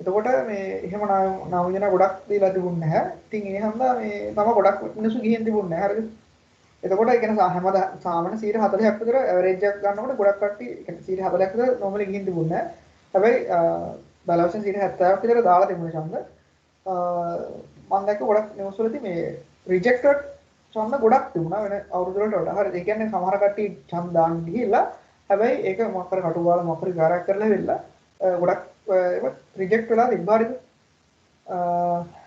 එතකොට මේ එහෙම නාම යෝජනා ගොඩක් දීලා තිබුණ නැහැ. ඉතින් ඒ හන්දා මේ තම ගොඩක් මිනිස්සු ගිහින් තිබුණ නැහැ. හරිද? එතකොට ඒ කියන්නේ හැම සාමාන්‍ය 40ක් විතර ඇවරේජ් එකක් ගන්නකොට ගොඩක් කට්ටිය ඒ කියන්නේ 40ක් විතර normally ගිහින් තිබුණ නැහැ. හැබැයි බලවසෙන් 70ක් විතර දාලා තිබුණ ඡන්ද. මම දැක්ක ගොඩක් නිවුස් වලදී මේ රිජෙක්ටඩ් ඡන්ද ගොඩක් තිබුණා වෙන අවුරුදු වලට වඩා. හරි ඒ කියන්නේ සමහර කට්ටිය ඡන්ද දාන්න ගිහිල්ලා හැබැයි ඒක මොකක් කර කටුවාල මොකක් කර ගාරක් කරලා වෙලා ගොඩක් ඒක රිජෙක්ට් වෙලා තිබ්බා හරිද?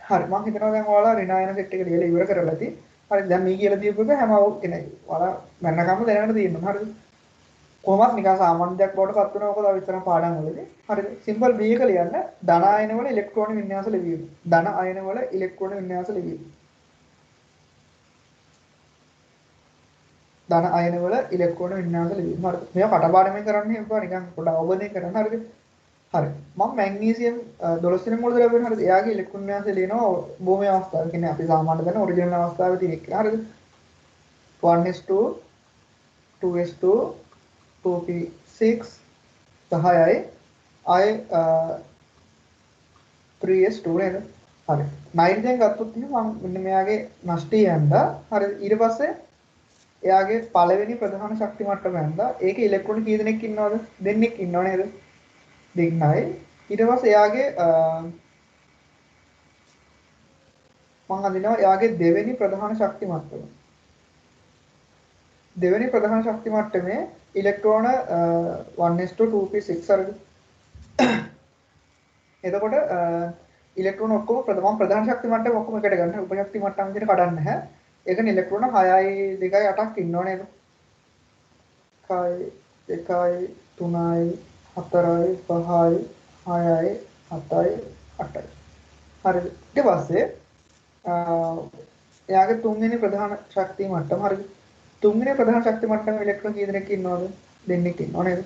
හරි මම හිතනවා දැන් ඔයාලා රිනායන සෙට් එක ලියලා ඉවර කරලා ඇති. හරි දැන් මේ කියලා දීපු එක හැම කෙනෙක් ඔයාලා මන්නකම්ම දැනගන්න තියෙනවා හරිද? කොහොමත් නිකන් සාමාන්‍ය දෙයක් බවට පත් වෙනවා මොකද විතර පාඩම් වලදී. හරිද? සිම්පල් B එක ලියන්න ධන අයන වල ඉලෙක්ට්‍රෝන වින්‍යාස ලියවීම. ධන අයන වල ඉලෙක්ට්‍රෝන වින්‍යාස ලියවීම. ධන අයන වල ඉලෙක්ට්‍රෝන වින්‍යාස ලියවීම. හරිද? මේවා කටපාඩම්ෙන් කරන්න එපා නිකන් පොඩ්ඩක් අවබෝධයෙන් කරන්න හරිද? හරි. මම මැග්නීසියම් 12 වෙනි මොළද ලැබෙන හරිද? එයාගේ ඉලෙක්ට්‍රෝන වින්‍යාසය ලියනවා භූමි අවස්ථාව. කියන්නේ අපි සාමාන්‍ය දන්න ඔරිජිනල් අවස්ථාවේ තියෙන එක. හරිද? 1s2 2s2 2p6 10යි I 3s2 නේද? හරි. නයිට්‍රජන් ගත්තොත් එහෙනම් මම මෙන්න මෙයාගේ නෂ්ටය යන්දා. හරි. ඊට පස්සේ එයාගේ පළවෙනි ප්‍රධාන ශක්ති මට්ටම යන්දා. ඒකේ ඉලෙක්ට්‍රෝන කී දෙනෙක් ඉන්නවද? දෙන්නෙක් ඉන්නව නේද? දෙන්නයි. ඊට පස්සේ එයාගේ මම හඳිනවා එයාගේ දෙවෙනි ප්‍රධාන ශක්ති මට්ටම. දෙවෙනි ප්‍රධාන ශක්ති මට්ටමේ ඉලෙක්ට්‍රෝන 1s2 2p6 හරිද? එතකොට ඉලෙක්ට්‍රෝන ඔක්කොම ප්‍රධාන ශක්ති මට්ටම ඔක්කොම එකට ගන්න. උප ශක්ති මට්ටම් විදිහට කඩන්න නැහැ. ඒකනේ ඉලෙක්ට්‍රෝන 6යි 2යි 8ක් ඉන්නව නේද? 1යි 2යි 3යි 4යි 5යි 6යි 7යි 8යි. හරිද? ඊට පස්සේ එයාගේ තුන්වෙනි ප්‍රධාන ශක්ති මට්ටම හරිද? තුන්වෙනි ප්‍රධාන ශක්ති මට්ටමේ ඉලෙක්ට්‍රෝන කී දෙනෙක් ඉන්නවද? දෙන්නෙක් ඉන්නව නේද?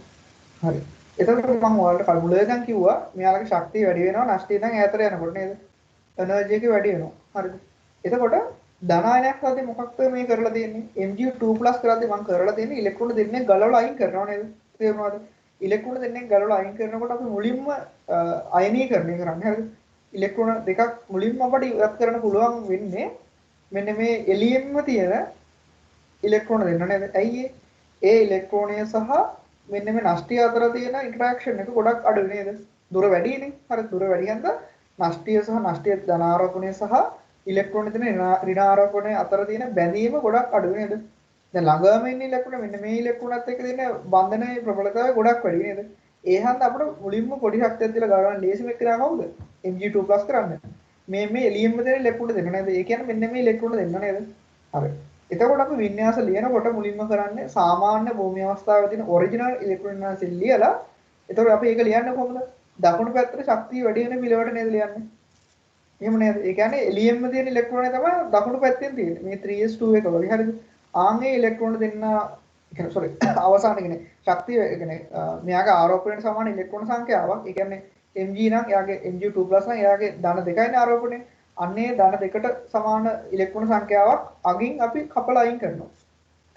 හරි. එතකොට මම ඔයාලට කල්මුලෙන් කිව්වා මෙයාලගේ ශක්තිය වැඩි වෙනවා නෂ්ටි නම් ඈතට යනකොට නේද? එනර්ජි එක වැඩි වෙනවා. හරිද? එතකොට ධනායනයක් වලදී මොකක්ද මේ කරලා තියෙන්නේ? Mg2+ කරද්දී මම කරලා තියෙන්නේ ඉලෙක්ට්‍රෝන දෙන්නේ ගලවලා අයින් කරනවා නේද? තේරුණාද? ඉලෙක්ට්‍රෝන දෙන්නේ ගලවලා අයින් කරනකොට අපි මුලින්ම අයනීකරණය කරන්නේ. හරිද? ඉලෙක්ට්‍රෝන දෙකක් මුලින්ම අපිට ඉවත් කරන්න පුළුවන් වෙන්නේ මෙන්න මේ එළියෙන්ම තියෙන ඉලෙක්ට්‍රෝන දෙන්න නේද? ඇයි ඒ ඉලෙක්ට්‍රෝනය සහ මෙන්න මේ නෂ්ටිය අතර තියෙන ඉන්ටරැක්ෂන් එක ගොඩක් අඩු නේද? දුර වැඩිනේ. හරි දුර වැඩි හන්ද නෂ්ටිය සහ නෂ්ටිය ධනාරෝපණය සහ ඉලෙක්ට්‍රෝන දෙන ඍණාරෝපණය අතර තියෙන බැඳීම ගොඩක් අඩු නේද? දැන් ළඟම ඉන්න ඉලෙක්ට්‍රෝන මෙන්න මේ ඉලෙක්ට්‍රෝනත් එක්ක තියෙන බන්ධනයේ ප්‍රබලතාවය ගොඩක් වැඩි නේද? ඒ හන්ද අපිට මුලින්ම පොඩි ශක්තියක් දීලා ගලවන්න ලේසිම එක්කලා කවුද? Mg2+ කරන්න. මේ එළියෙන්ම දෙන ඉලෙක්ට්‍රෝන දෙන්න නේද? ඒ කියන්නේ මෙන්න මේ ඉලෙක්ට්‍රෝන දෙන්න නේද? හරි. එතකොට අපි වින්‍යාස ලියනකොට මුලින්ම කරන්නේ සාමාන්‍ය භූමි අවස්ථාවේ තියෙන ඔරිජිනල් ඉලෙක්ට්‍රෝන වින්‍යාසය ලියලා එතකොට අපි ඒක ලියන්නේ කොහොමද? දකුණු පැත්තට ශක්තිය වැඩි වෙන පිළිවෙලට නේද ලියන්නේ? එහෙම නේද? ඒ කියන්නේ එළියෙන්ම තියෙන ඉලෙක්ට්‍රෝනය තමයි දකුණු පැත්තෙන් තියෙන්නේ. මේ 3s2 එක වගේ හරිද? ආන්ගේ ඉලෙක්ට්‍රෝන දෙන්න කියන්නේ sorry අවසාන කියන්නේ ශක්තිය කියන්නේ මෙයාගේ ආරෝපණයට සමාන ඉලෙක්ට්‍රෝන සංඛ්‍යාවක්. ඒ කියන්නේ Mg නම් එයාගේ Mg2+ නම් එයාගේ ධන දෙකයිනේ ආරෝපණය. අන්නේ ධන දෙකට සමාන ඉලෙක්ට්‍රෝන සංඛ්‍යාවක් අගින් අපි කපලා අයින් කරනවා.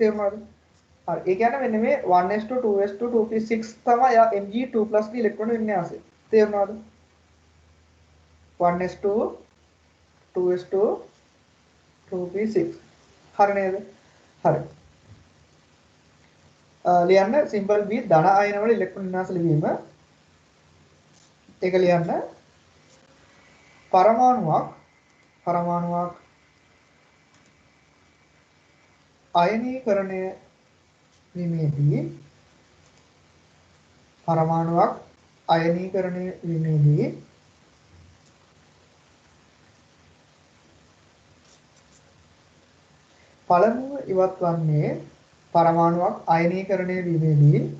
තේරුණාද? හරි. ඒ කියන්නේ මෙන්න මේ 1s2 2s2 2p6 තමයි යා Mg2+ ගේ ඉලෙක්ට්‍රෝන වින්‍යාසය. තේරුණාද? 1s2 2s2 2p6 හරි නේද? හරි. ලියන්න සිම්පල් B ධන අයන වල ඉලෙක්ට්‍රෝන වින්‍යාස ලිවීම. ඒක ලියන්න පරමාණුවක් අයනීකරණය වීමේදී පරමාණුවක් අයනීකරණය වීමේදී පළමුව ඉවත් වන්නේ පරමාණුවක් අයනීකරණය වීමේදී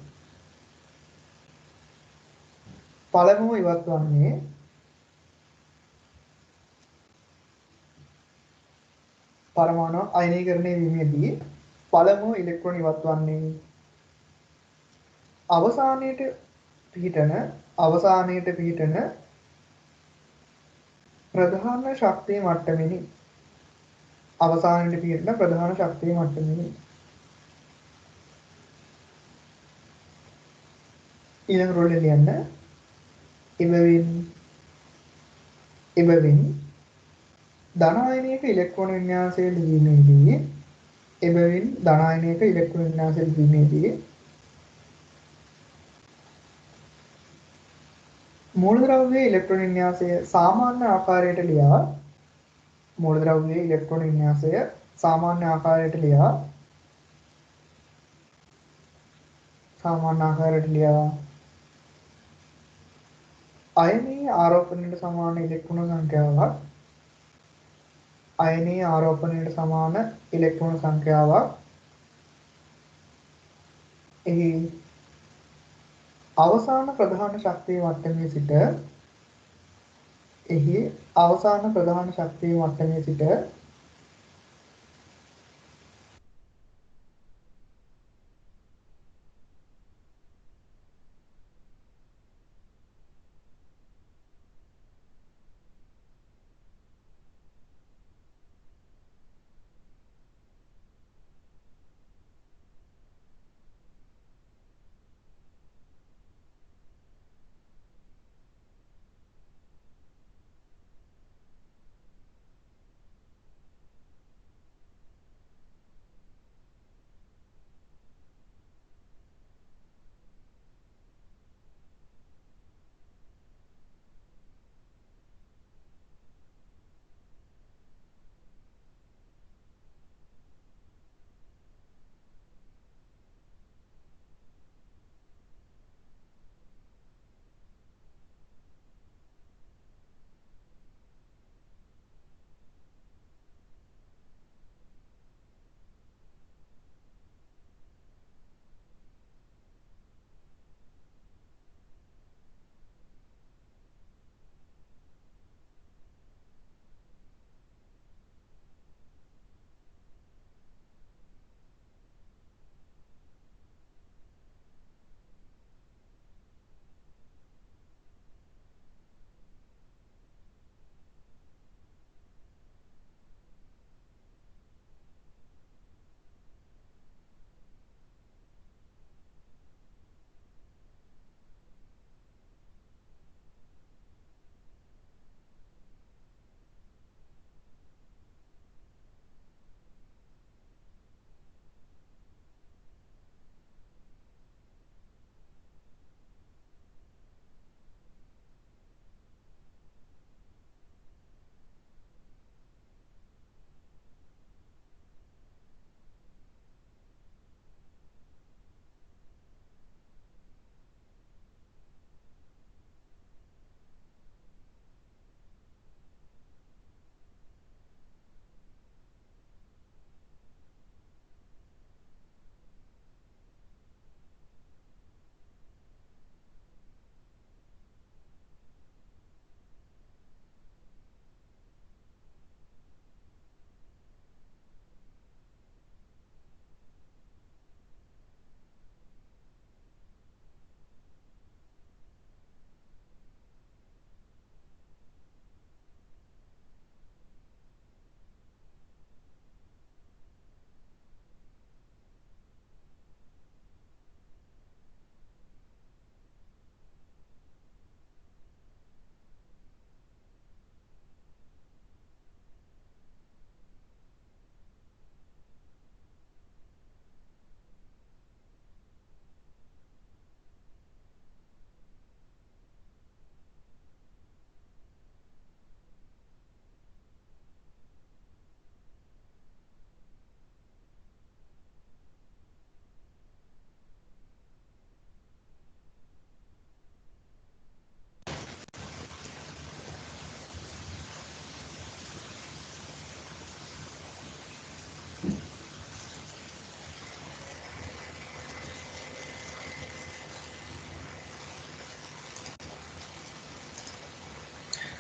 පළමුව ඉවත් වන්නේ පරමාණුවක් අයනීකරණය වීමේදී පළමුව ඉලෙක්ට්‍රෝන ඉවත් වන්නේ අවසානයේට පිහිටන ප්‍රධාන ශක්තිය මට්ටමෙනි. අවසානයේට පිහිටන ප්‍රධාන ශක්තිය මට්ටමෙනි. ඊළඟ රෝල ලියන්න එබැවින් ධන අයනයක ඉලෙක්ට්‍රෝන වින්‍යාසය ලිවීමේදී මූලද්‍රව්‍යයේ ඉලෙක්ට්‍රෝන වින්‍යාසය සාමාන්‍ය ආකාරයට ලියා අයනීය ආරෝපණයට සමාන ඉලෙක්ට්‍රෝන සංඛ්‍යාවක් එහි අවසාන ප්‍රධාන ශක්තිය මට්ටමේ සිට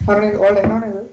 හරිනේ ඔයාලට එනව නේද?